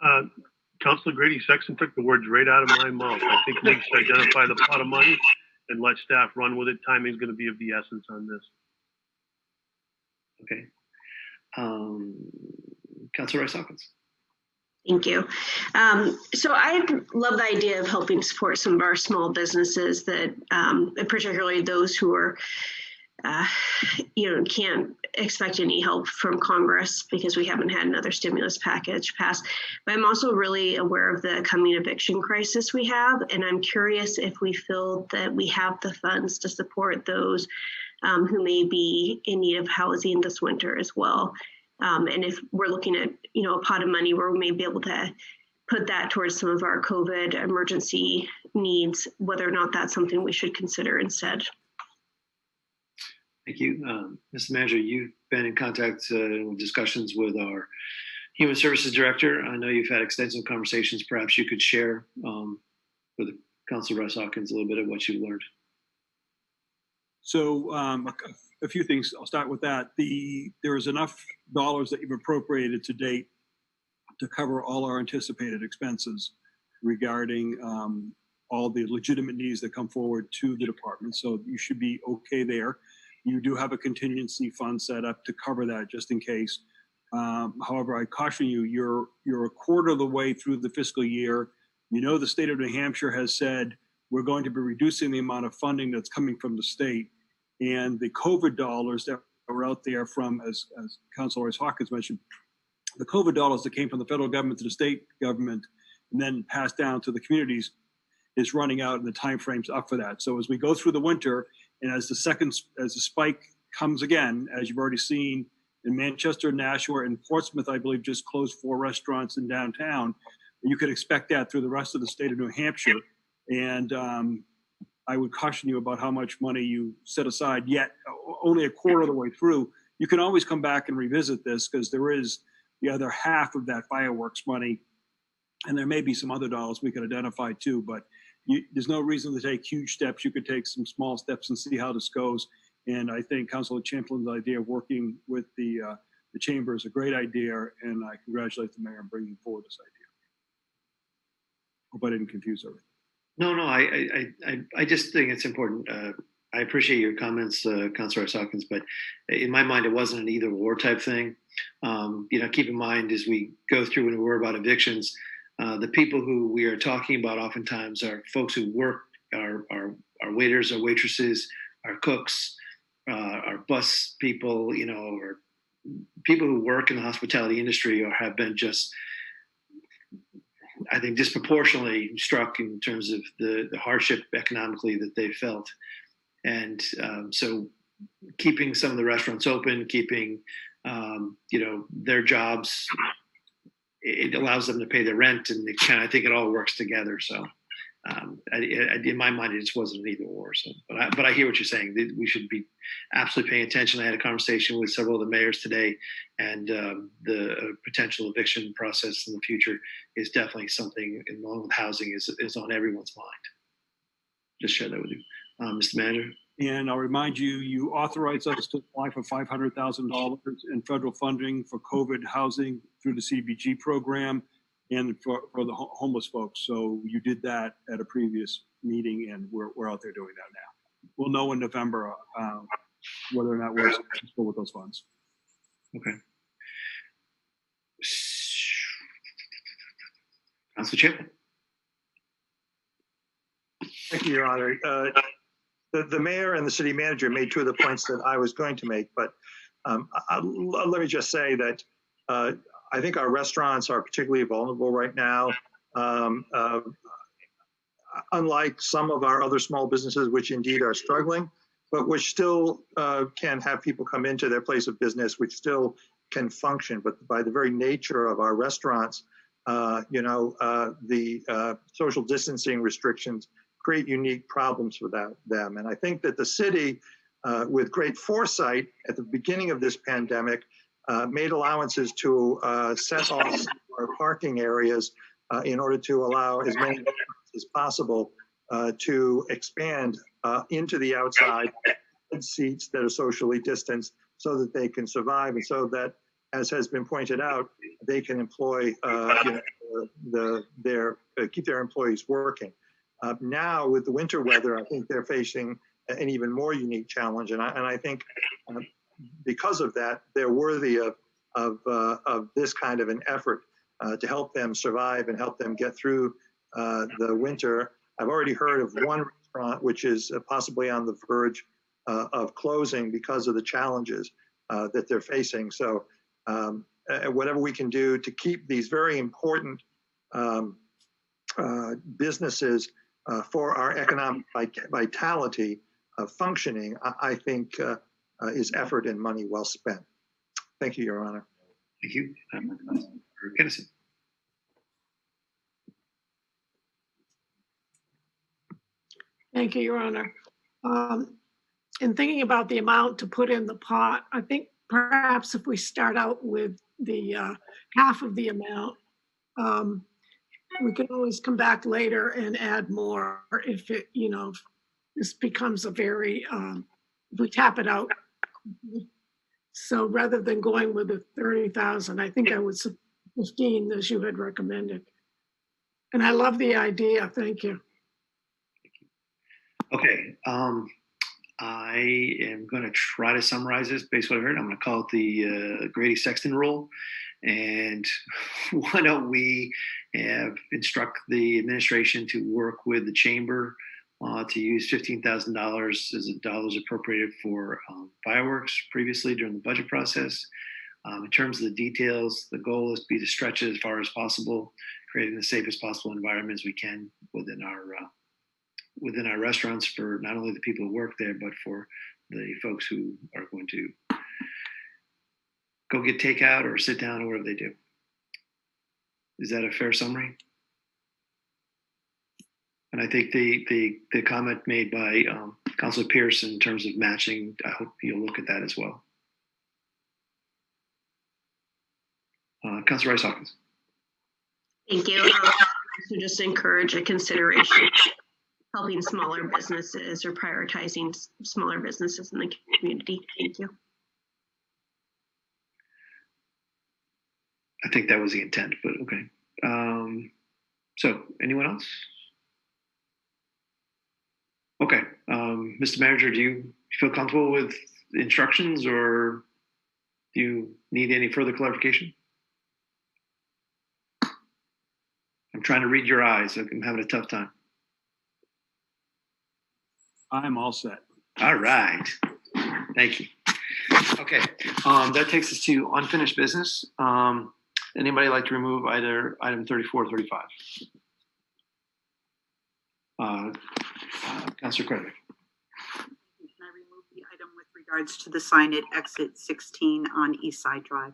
K: Councilor Grady Sexton took the words right out of my mouth. I think we should identify the pot of money and let staff run with it. Timing is going to be of the essence on this.
A: Okay. Councilor Rice Hawkins.
L: Thank you. So I love the idea of helping support some of our small businesses that, particularly those who are, can't expect any help from Congress because we haven't had another stimulus package passed. But I'm also really aware of the coming eviction crisis we have, and I'm curious if we feel that we have the funds to support those who may be in need of housing this winter as well. And if we're looking at, a pot of money where we may be able to put that towards some of our COVID emergency needs, whether or not that's something we should consider instead.
A: Thank you. Mr. Manager, you've been in contact with discussions with our Human Services Director. I know you've had extensive conversations. Perhaps you could share with Councilor Rice Hawkins a little bit of what you've learned.
Q: So a few things. I'll start with that. There is enough dollars that you've appropriated to date to cover all our anticipated expenses regarding all the legitimate needs that come forward to the department. So you should be okay there. You do have a contingency fund set up to cover that just in case. However, I caution you, you're a quarter of the way through the fiscal year. The state of New Hampshire has said we're going to be reducing the amount of funding that's coming from the state. And the COVID dollars that were out there from, as Councilor Rice Hawkins mentioned, the COVID dollars that came from the federal government to the state government and then passed down to the communities is running out and the time frame's up for that. So as we go through the winter and as the spike comes again, as you've already seen in Manchester, Nashua, and Portsmouth, I believe just closed 4 restaurants in downtown, you could expect that through the rest of the state of New Hampshire. And I would caution you about how much money you set aside, yet only a quarter of the way through. You can always come back and revisit this because there is the other half of that fireworks money. And there may be some other dollars we could identify too, but there's no reason to take huge steps. You could take some small steps and see how this goes. And I think Councilor Champlin's idea of working with the chamber is a great idea. And I congratulate the mayor on bringing forward this idea. Hope I didn't confuse everything.
A: No, I just think it's important. I appreciate your comments, Councilor Hawkins, but in my mind, it wasn't an either or type thing. Keep in mind as we go through and we're about evictions, the people who we are talking about oftentimes are folks who work, our waiters, our waitresses, our cooks, our bus people, or people who work in the hospitality industry or have been just, I think, disproportionately struck in terms of the hardship economically that they felt. And so keeping some of the restaurants open, keeping, their jobs, it allows them to pay their rent, and I think it all works together. So in my mind, it just wasn't an either or. So, but I hear what you're saying. We should be absolutely paying attention. I had a conversation with several of the mayors today, and the potential eviction process in the future is definitely something, along with housing, is on everyone's mind. Just share that with you, Mr. Manager.
Q: And I'll remind you, you authorized us to apply for $500,000 in federal funding for COVID housing through the CBG program and for the homeless folks. So you did that at a previous meeting, and we're out there doing that now. We'll know in November whether or not we're successful with those funds.
A: Okay. Councilor Champlin.
D: Thank you, Your Honor. The mayor and the city manager made 2 of the points that I was going to make, but let me just say that I think our restaurants are particularly vulnerable right now. Unlike some of our other small businesses, which indeed are struggling, but which still can have people come into their place of business, which still can function. But by the very nature of our restaurants, the social distancing restrictions create unique problems for them. And I think that the city, with great foresight at the beginning of this pandemic, made allowances to set off our parking areas in order to allow as many as possible to expand into the outside seats that are socially distanced so that they can survive, and so that, as has been pointed out, they can employ keep their employees working. Now with the winter weather, I think they're facing an even more unique challenge, and I think because of that, they're worthy of this kind of an effort to help them survive and help them get through the winter. I've already heard of one restaurant which is possibly on the verge of closing because of the challenges that they're facing. So whatever we can do to keep these very important businesses for our economic vitality functioning, I think is effort and money well spent. Thank you, Your Honor.
A: Thank you. Kennison.
S: Thank you, Your Honor. In thinking about the amount to put in the pot, I think perhaps if we start out with the half of the amount, we can always come back later and add more if it, this becomes a very, if we tap it out. So rather than going with the 30,000, I think I would 15 as you had recommended. And I love the idea. Thank you.
A: Okay. I am going to try to summarize this based on what I heard. I'm going to call it the Grady Sexton rule. And why don't we instruct the administration to work with the chamber to use $15,000 as dollars appropriated for fireworks previously during the budget process. In terms of the details, the goal is to stretch it as far as possible, creating the safest possible environment as we can within our restaurants for not only the people who work there, but for the folks who are going to go get takeout or sit down or whatever they do. Is that a fair summary? And I think the comment made by Councilor Pierce in terms of matching, I hope you'll look at that as well. Councilor Rice Hawkins.
L: Thank you. So just encourage a consideration helping smaller businesses or prioritizing smaller businesses in the community. Thank you.
A: I think that was the intent, but okay. So anyone else? Okay. Mr. Manager, do you feel comfortable with the instructions or do you need any further clarification? I'm trying to read your eyes. I'm having a tough time.
Q: I'm all set.
A: All right. Thank you. Okay. That takes us to unfinished business. Anybody like to remove either item 34 or 35? Councilor Kredic.
I: Can I remove the item with regards to the sign at exit 16 on East Side Drive?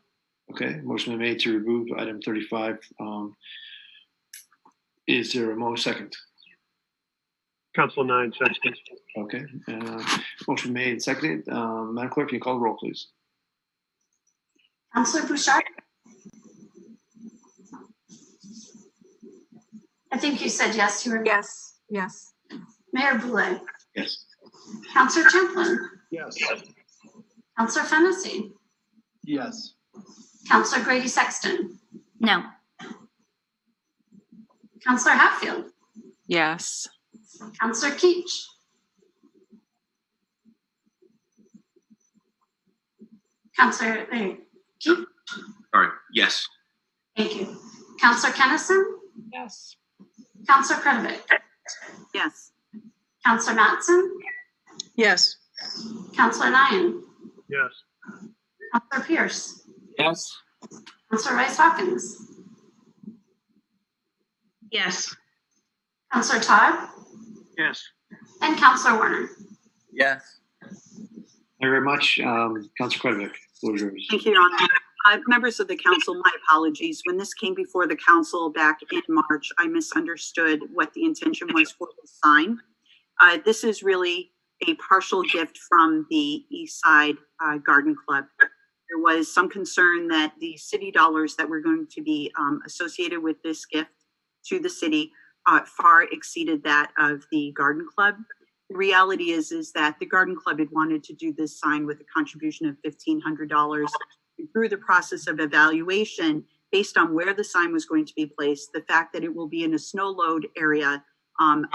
A: Okay. Motion been made to remove item 35. Is there a second?
K: Council 9, second.
A: Okay. Motion made and seconded. Madam Clerk, can you call the roll, please?
B: Councilor Bouchard? I think you said yes to her.
C: Yes, yes.
B: Mayor Boulay?
A: Yes.
B: Councilor Champlin?
D: Yes.
B: Councilor Fennessy?
E: Yes.
B: Councilor Grady Sexton?
F: No.
B: Councilor Hatfield?
G: Yes.
B: Councilor Keach? Councilor Keach?
H: Sorry, yes.
B: Thank you. Councilor Kennison?
S: Yes.
B: Councilor Kredic?
I: Yes.
B: Councilor Mattson?
J: Yes.
B: Councilor Nyan?
K: Yes.
B: Councilor Pierce?
N: Yes.
B: Councilor Rice Hawkins?
L: Yes.
B: Councilor Todd?
Q: Yes.
B: And Councilor Werner?
M: Yes.
A: Thank you very much. Councilor Kredic, floor is yours.
I: Thank you, Your Honor. Members of the council, my apologies. When this came before the council back in March, I misunderstood what the intention was for the sign. This is really a partial gift from the East Side Garden Club. There was some concern that the city dollars that were going to be associated with this gift to the city far exceeded that of the Garden Club. The reality is that the Garden Club had wanted to do this sign with a contribution of $1,500. Through the process of evaluation, based on where the sign was going to be placed, the fact that it will be in a snow load area on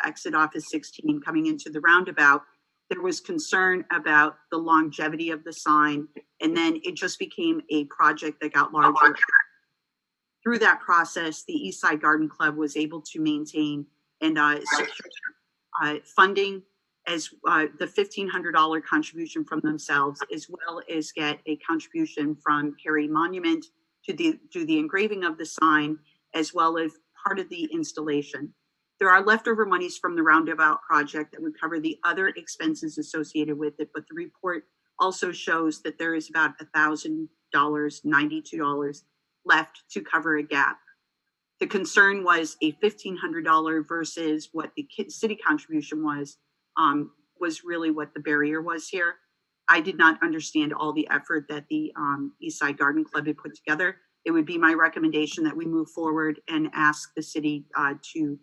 I: exit office 16 coming into the roundabout, there was concern about the longevity of the sign, and then it just became a project that got larger. Through that process, the East Side Garden Club was able to maintain and secure funding as the $1,500 contribution from themselves, as well as get a contribution from Cary Monument to do the engraving of the sign, as well as part of the installation. There are leftover monies from the roundabout project that would cover the other expenses associated with it, but the report also shows that there is about $1,000, $92 left to cover a gap. The concern was a $1,500 versus what the city contribution was really what the barrier was here. I did not understand all the effort that the East Side Garden Club had put together. It would be my recommendation that we move forward and ask the city to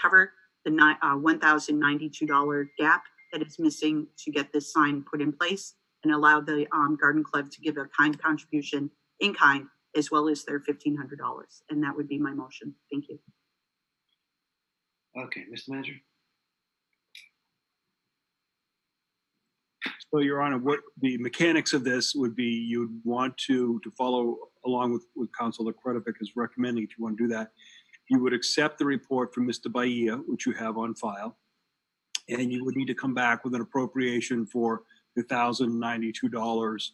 I: cover the $1,092 gap that is missing to get this sign put in place, and allow the Garden Club to give a kind contribution in kind, as well as their $1,500. And that would be my motion. Thank you.
A: Okay, Mr. Manager.
Q: So, Your Honor, what the mechanics of this would be, you'd want to follow along with Councilor Kretovic is recommending, if you want to do that, you would accept the report from Mr. Bahia, which you have on file, and you would need to come back with an appropriation for the $1,092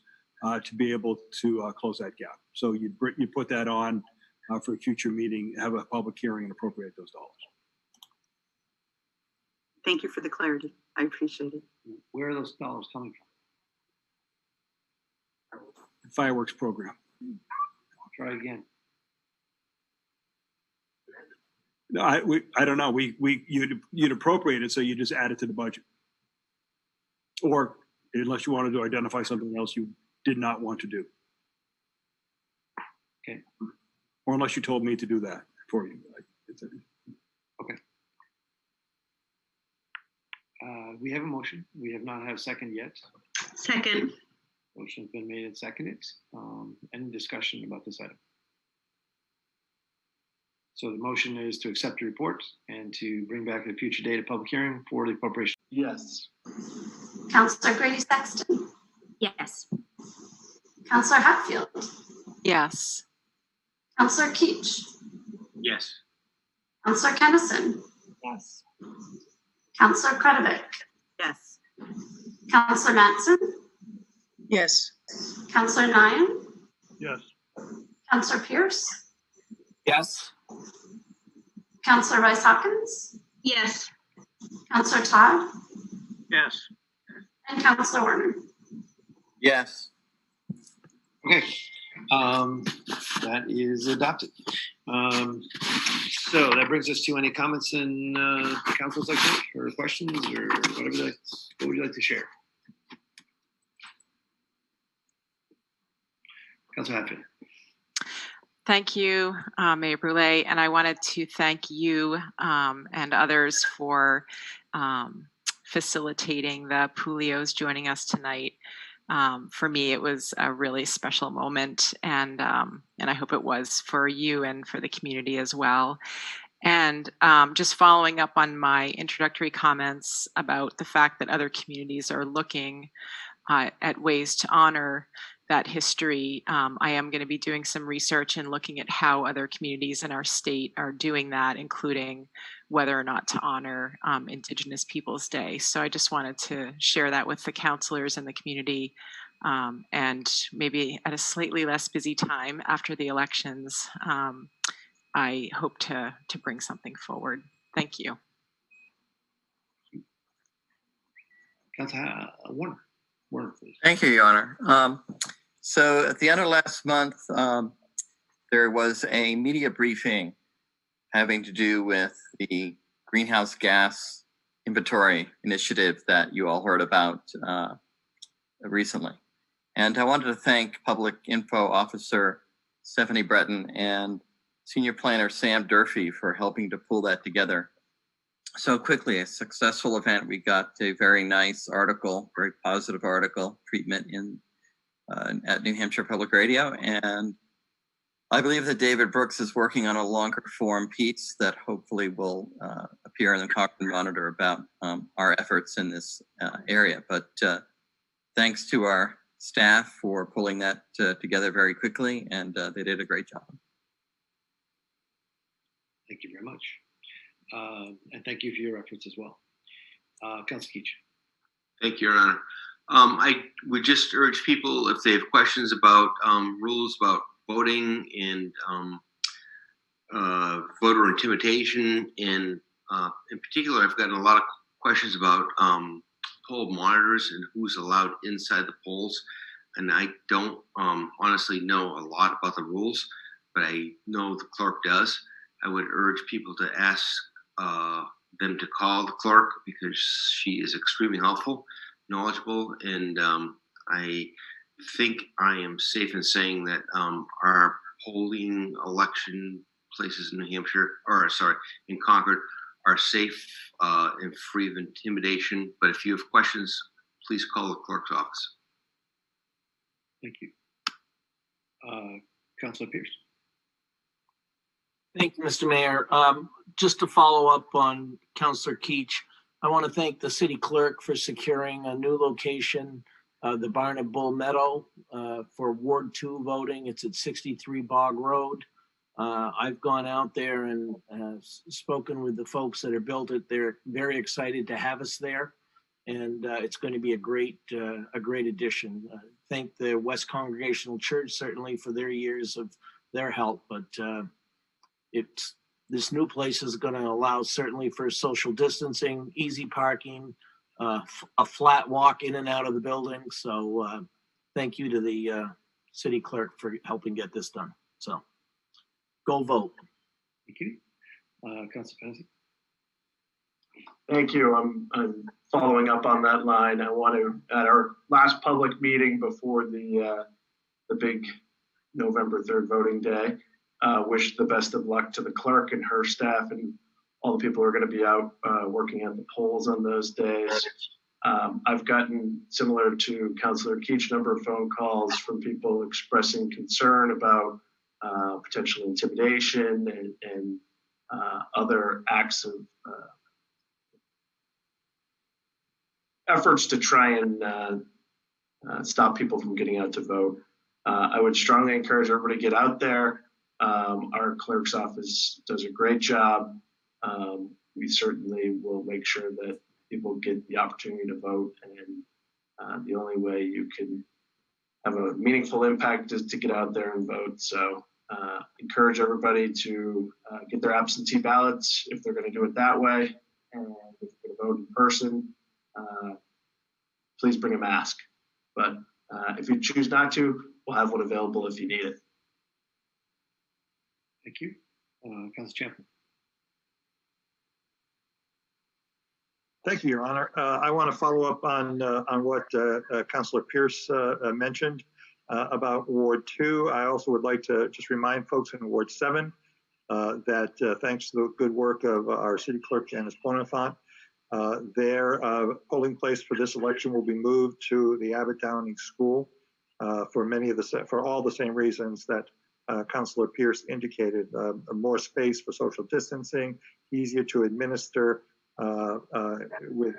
Q: to be able to close that gap. So you put that on for a future meeting, have a public hearing, and appropriate those dollars.
I: Thank you for the clarity. I appreciate it.
A: Where are those dollars coming from?
Q: The fireworks program.
A: I'll try again.
Q: No, I don't know. You'd appropriate it, so you just add it to the budget. Or unless you wanted to identify something else you did not want to do.
A: Okay.
Q: Or unless you told me to do that for you.
A: Okay. We have a motion. We have not had a second yet.
L: Second.
A: Motion's been made and seconded. Any discussion about this item? So the motion is to accept the report and to bring back at a future date a public hearing for the appropriation.
E: Yes.
B: Counselor Grady Sexton,
F: Yes.
B: Counselor Hatfield,
G: Yes.
B: Counselor Keach,
H: Yes.
B: Counselor Kennison,
S: Yes.
B: Counselor Kretovic,
I: Yes.
B: Counselor Matson,
J: Yes.
B: Counselor Nyan,
K: Yes.
B: Counselor Pierce,
N: Yes.
B: Counselor Rice Hopkins,
L: Yes.
B: Counselor Todd,
H: Yes.
B: and Counselor Werner.
M: Yes.
A: Okay, that is adopted. So that brings us to any comments in council's like or questions or whatever. What would you like to share? Councilor Hatfield.
G: Thank you, Mayor Brule, and I wanted to thank you and others for facilitating the Pulios joining us tonight. For me, it was a really special moment, and I hope it was for you and for the community as well. And just following up on my introductory comments about the fact that other communities are looking at ways to honor that history, I am going to be doing some research and looking at how other communities in our state are doing that, including whether or not to honor Indigenous Peoples Day. So I just wanted to share that with the counselors and the community, and maybe at a slightly less busy time after the elections, I hope to bring something forward. Thank you.
A: Councilor Warner. Warner, please.
M: Thank you, Your Honor. So at the end of last month, there was a media briefing having to do with the greenhouse gas inventory initiative that you all heard about recently. And I wanted to thank Public Info Officer Stephanie Breton and Senior Planner Sam Durfee for helping to pull that together. So quickly, a successful event. We got a very nice article, very positive article treatment in at New Hampshire Public Radio. And I believe that David Brooks is working on a longer form piece that hopefully will appear in the Concord Monitor about our efforts in this area. But thanks to our staff for pulling that together very quickly, and they did a great job.
A: Thank you very much. And thank you for your efforts as well. Councilor Keach.
U: Thank you, Your Honor. I would just urge people, if they have questions about rules about voting and voter intimidation, and in particular, I've gotten a lot of questions about poll monitors and who's allowed inside the polls. And I don't honestly know a lot about the rules, but I know the clerk does. I would urge people to ask them to call the clerk, because she is extremely helpful, knowledgeable, and I think I am safe in saying that our polling election places in New Hampshire, or sorry, in Concord, are safe and free of intimidation. But if you have questions, please call the clerk's office.
A: Thank you. Councilor Pierce.
N: Thank you, Mr. Mayor. Just to follow up on Councilor Keach, I want to thank the city clerk for securing a new location, the Barn at Bull Meadow, for Ward 2 voting. It's at 63 Bog Road. I've gone out there and spoken with the folks that have built it. They're very excited to have us there, and it's going to be a great addition. Thank the West Congregational Church certainly for their years of their help, but this new place is going to allow certainly for social distancing, easy parking, a flat walk in and out of the building. So thank you to the city clerk for helping get this done. So go vote.
A: Thank you. Councilor Pennisi.
E: Thank you. I'm following up on that line. I want to, at our last public meeting before the big November 3rd voting day, wish the best of luck to the clerk and her staff and all the people who are going to be out working at the polls on those days. I've gotten, similar to Councilor Keach, a number of phone calls from people expressing concern about potential intimidation and other acts of efforts to try and stop people from getting out to vote. I would strongly encourage everybody to get out there. Our clerk's office does a great job. We certainly will make sure that people get the opportunity to vote, and the only way you can have a meaningful impact is to get out there and vote. So encourage everybody to get their absentee ballots if they're going to do it that way, and if they're going to vote in person, please bring a mask. But if you choose not to, we'll have one available if you need it.
A: Thank you. Councilor Champlin.
D: Thank you, Your Honor. I want to follow up on what Councilor Pierce mentioned about Ward 2. I also would like to just remind folks in Ward 7 that thanks to the good work of our city clerk, Janice Bonifant, their polling place for this election will be moved to the Abbott Downing School for all the same reasons that Councilor Pierce indicated. More space for social distancing, easier to administer,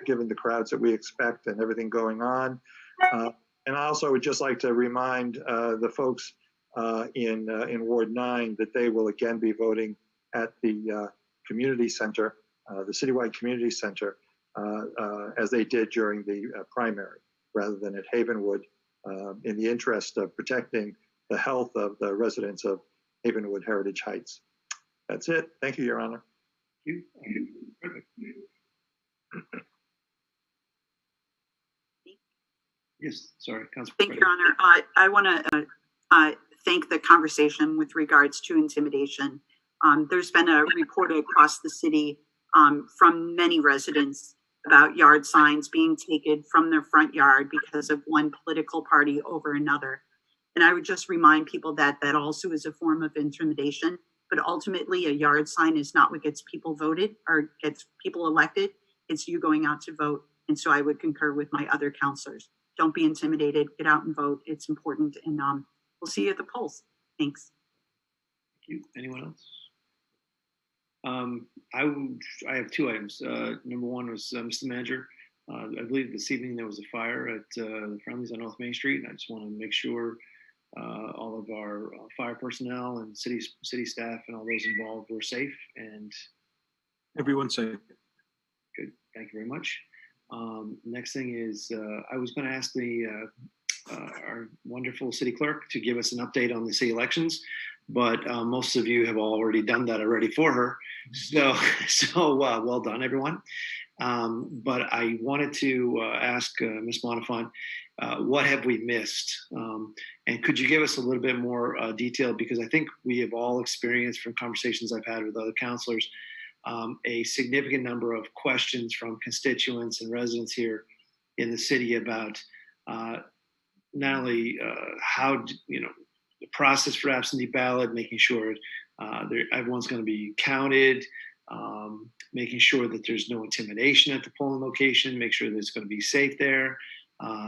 D: given the crowds that we expect and everything going on. And I also would just like to remind the folks in Ward 9 that they will again be voting at the community center, the citywide community center, as they did during the primary, rather than at Havenwood, in the interest of protecting the health of the residents of Havenwood Heritage Heights. That's it. Thank you, Your Honor.
A: Thank you. Yes, sorry, Councilor.
I: Thank you, Your Honor. I want to thank the conversation with regards to intimidation. There's been a report across the city from many residents about yard signs being taken from their front yard because of one political party over another. And I would just remind people that that also is a form of intimidation, but ultimately a yard sign is not what gets people voted or gets people elected. It's you going out to vote. And so I would concur with my other counselors. Don't be intimidated. Get out and vote. It's important. And we'll see you at the polls. Thanks.
A: Thank you. Anyone else? I have two items. Number one was Mr. Manager. I believe this evening there was a fire at the Friendlies on North Main Street. And I just want to make sure all of our fire personnel and city staff and all those involved were safe and
Q: Everyone's safe.
A: good. Thank you very much. Next thing is I was going to ask our wonderful city clerk to give us an update on the city elections, but most of you have already done that already for her. So well done, everyone. But I wanted to ask Ms. Bonifant, what have we missed? And could you give us a little bit more detail? Because I think we have all experienced from conversations I've had with other counselors, a significant number of questions from constituents and residents here in the city about not only how, the process for absentee ballot, making sure everyone's going to be counted, making sure that there's no intimidation at the polling location, make sure that it's going to be safe there,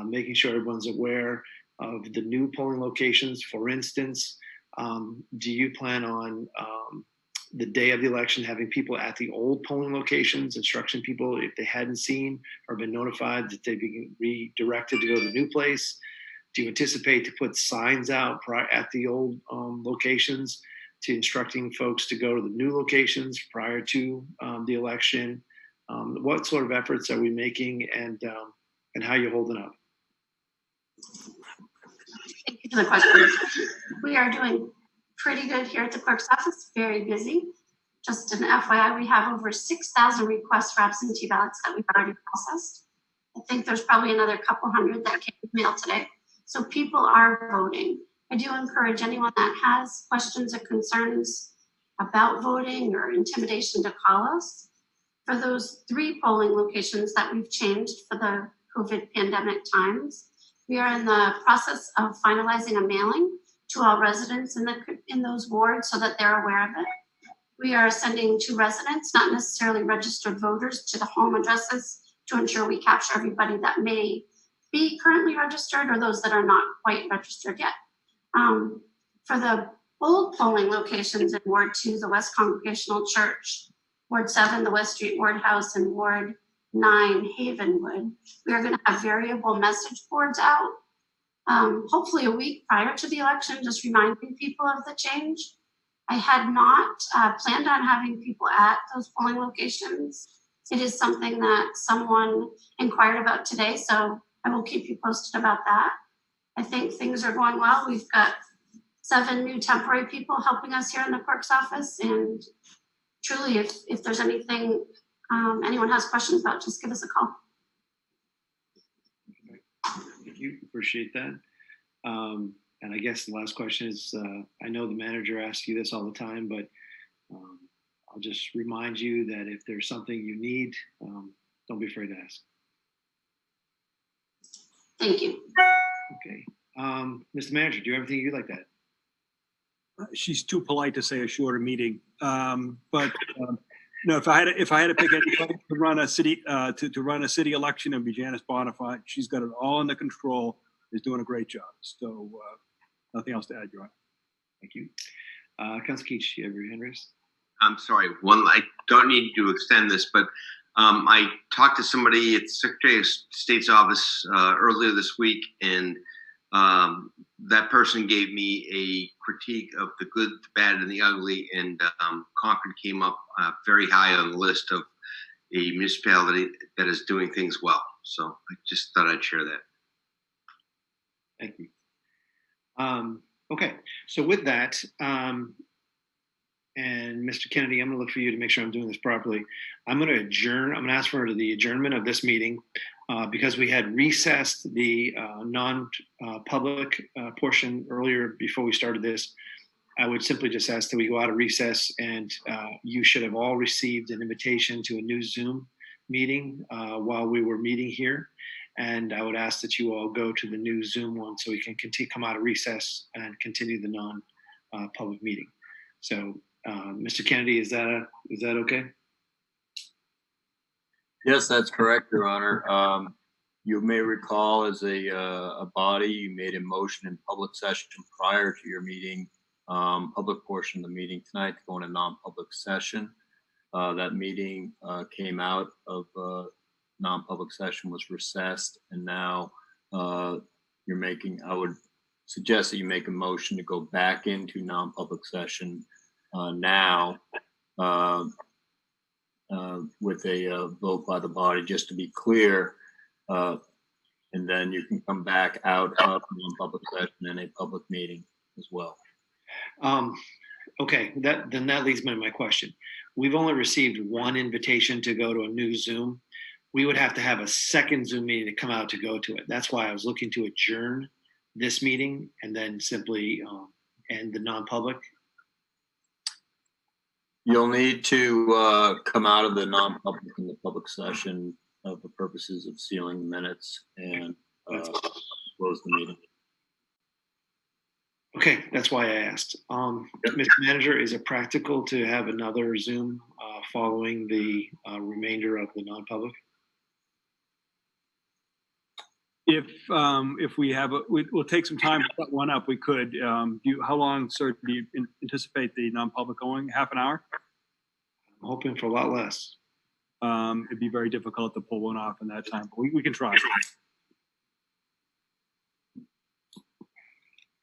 A: making sure everyone's aware of the new polling locations. For instance, do you plan on the day of the election having people at the old polling locations, instructing people if they hadn't seen or been notified that they'd be redirected to go to the new place? Do you anticipate to put signs out at the old locations to instructing folks to go to the new locations prior to the election? What sort of efforts are we making, and how are you holding up?
B: Thank you for the question. We are doing pretty good here at the clerk's office, very busy. Just an FYI, we have over 6,000 requests for absentee ballots that we've already processed. I think there's probably another couple hundred that came mailed today. So people are voting. I do encourage anyone that has questions or concerns about voting or intimidation to call us. For those 3 polling locations that we've changed for the COVID pandemic times, we are in the process of finalizing a mailing to all residents in those wards so that they're aware of it. We are sending to residents, not necessarily registered voters, to the home addresses to ensure we capture everybody that may be currently registered or those that are not quite registered yet. For the old polling locations in Ward 2, the West Congregational Church, Ward 7, the West Street Ward House, and Ward 9, Havenwood, we are going to have variable message boards out, hopefully a week prior to the election, just reminding people of the change. I had not planned on having people at those polling locations. It is something that someone inquired about today, so I will keep you posted about that. I think things are going well. We've got 7 new temporary people helping us here in the clerk's office, and truly, if there's anything anyone has questions about, just give us a call.
A: Thank you. Appreciate that. And I guess the last question is, I know the manager asks you this all the time, but I'll just remind you that if there's something you need, don't be afraid to ask.
B: Thank you.
A: Okay. Mr. Manager, do you have anything you'd like to add?
Q: She's too polite to say a shorter meeting. But no, if I had to pick anybody to run a city to run a city election, it'd be Janice Bonifant. She's got it all under control. Is doing a great job. So nothing else to add, Your Honor.
A: Thank you. Councilor Keach, you have your hand raised.
U: I'm sorry. I don't need to extend this, but I talked to somebody at the Secretary of State's office earlier this week, and that person gave me a critique of the good, the bad, and the ugly, and Concord came up very high on the list of a municipality that is doing things well. So I just thought I'd share that.
A: Thank you. Okay, so with that, and Mr. Kennedy, I'm going to look for you to make sure I'm doing this properly. I'm going to adjourn. I'm going to ask for the adjournment of this meeting because we had recessed the non-public portion earlier before we started this. I would simply just ask that we go out of recess, and you should have all received an invitation to a new Zoom meeting while we were meeting here. And I would ask that you all go to the new Zoom one so we can come out of recess and continue the non-public meeting. So, Mr. Kennedy, is that okay?
M: Yes, that's correct, Your Honor.
P: You may recall as a body, you made a motion in public session prior to your meeting, public portion of the meeting tonight to go into non-public session. That meeting came out of non-public session, was recessed, and now you're making, I would suggest that you make a motion to go back into non-public session now with a vote by the body, just to be clear. And then you can come back out of non-public session in a public meeting as well.
A: Okay, that leads me to my question. We've only received one invitation to go to a new Zoom. We would have to have a second Zoom meeting to come out to go to it. That's why I was looking to adjourn this meeting and then simply end the non-public.
P: You'll need to come out of the non-public in the public session for purposes of sealing the minutes and close the meeting.
A: Okay, that's why I asked. Mr. Manager, is it practical to have another Zoom following the remainder of the non-public?
Q: If we have, we'll take some time to set one up. We could. How long, sir, do you anticipate the non-public going? Half an hour?
A: I'm hoping for a lot less.
Q: It'd be very difficult to pull one off in that time, but we can try.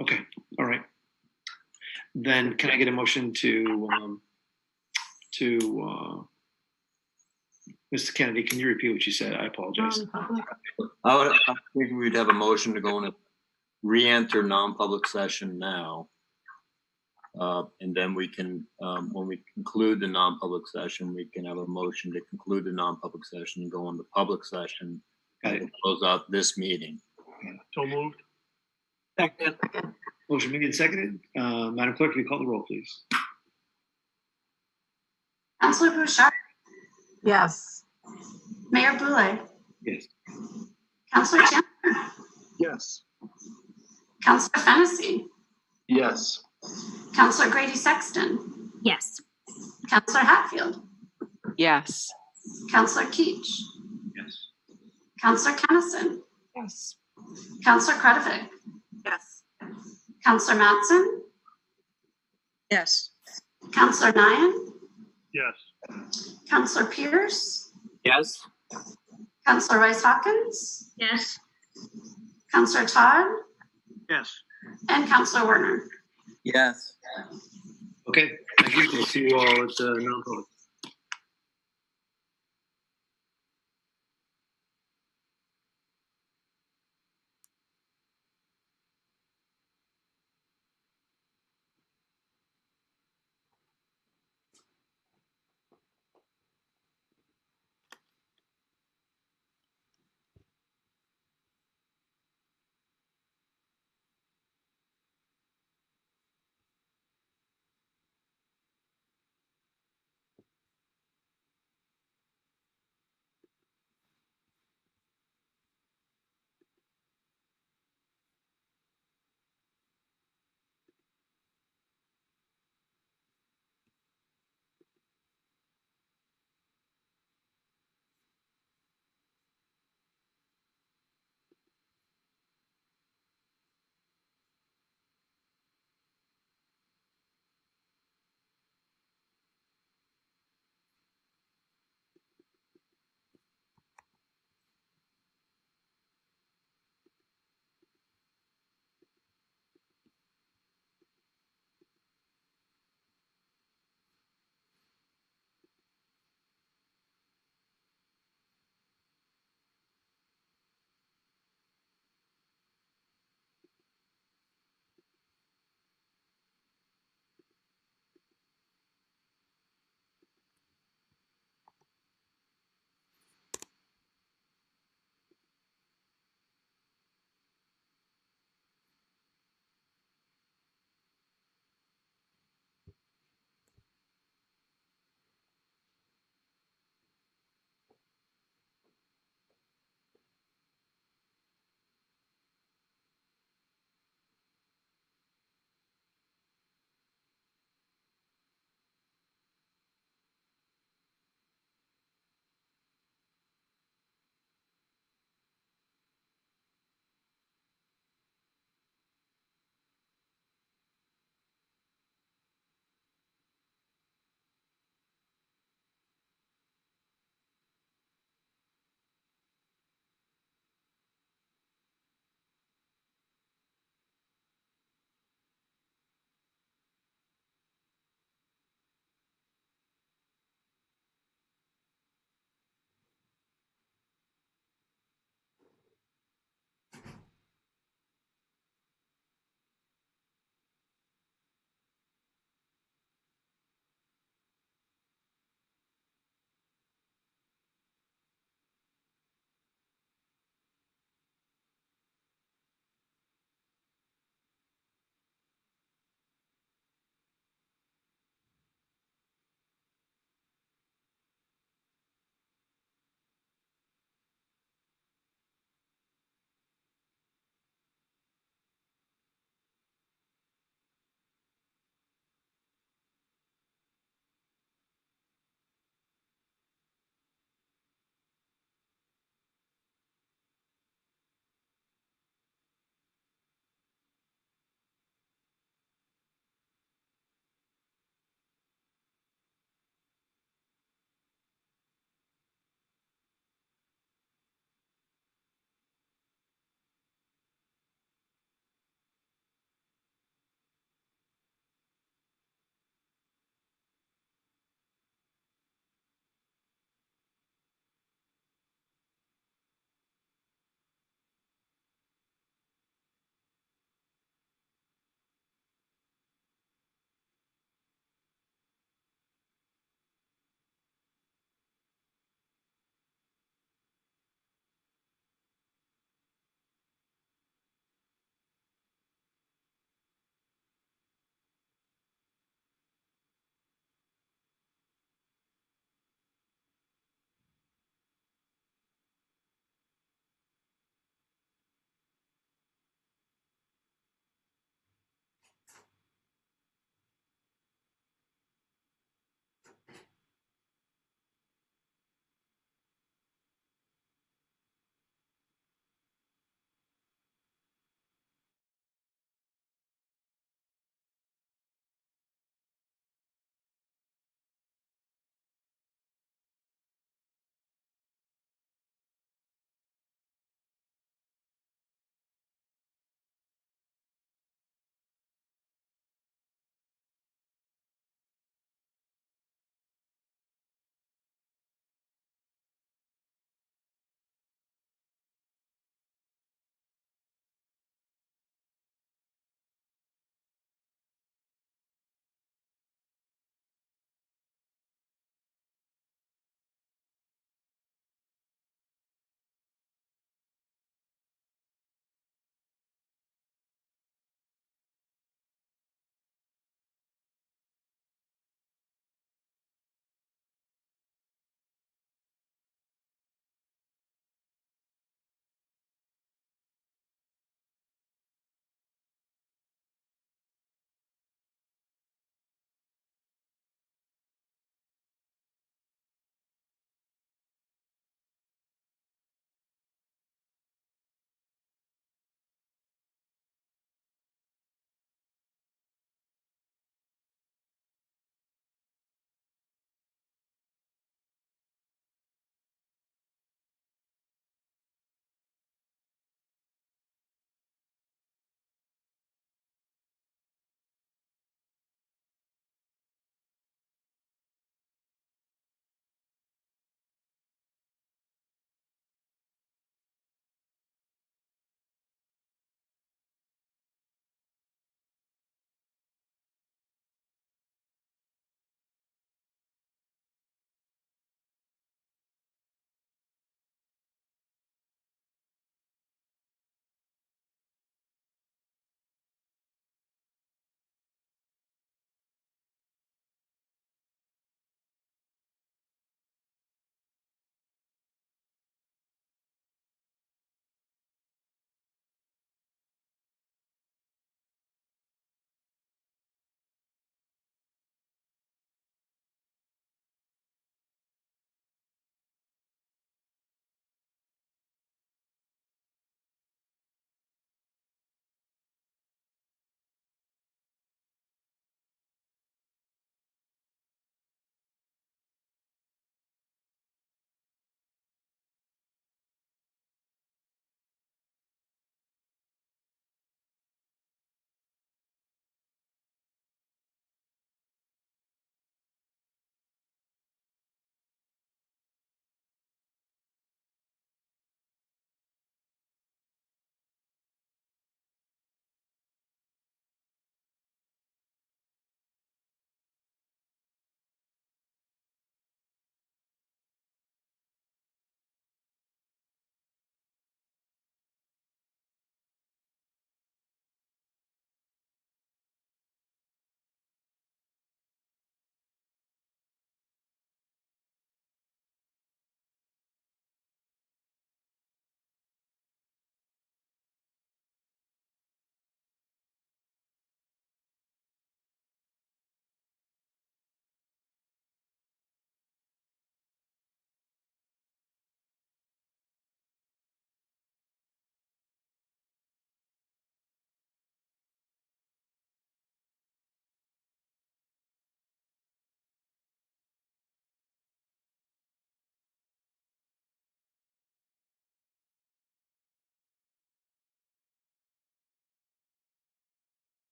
A: Okay, all right. Then can I get a motion to Mr. Kennedy, can you repeat what you said? I apologize.
P: I think we'd have a motion to go in and re-enter non-public session now. And then we can, when we conclude the non-public session, we can have a motion to conclude the non-public session and go into public session and close out this meeting.
K: So moved.
N: Second.
A: Motion made and seconded. Madam Clerk, can you call the roll, please?
B: Councilor Bouchard,
C: Yes.
B: Mayor Boulay,
A: Yes.
B: Councilor Chandler,
D: Yes.
B: Councilor Fennessy,
E: Yes.
B: Councilor Grady Sexton,
F: Yes.
B: Councilor Hatfield,
G: Yes.
B: Councilor Keach,
A: Yes.
B: Councilor Kennison,
S: Yes.
B: Councilor Kretovic,
I: Yes.
B: Councilor Mattson,
J: Yes.
B: Councilor Nyan,
K: Yes.
B: Councilor Pierce,
N: Yes.
B: Councilor Rice Hawkins,
L: Yes.
B: Councilor Todd,
H: Yes.
B: and Councilor Werner.
M: Yes.
A: Okay, thank you. We'll see you all at non-public.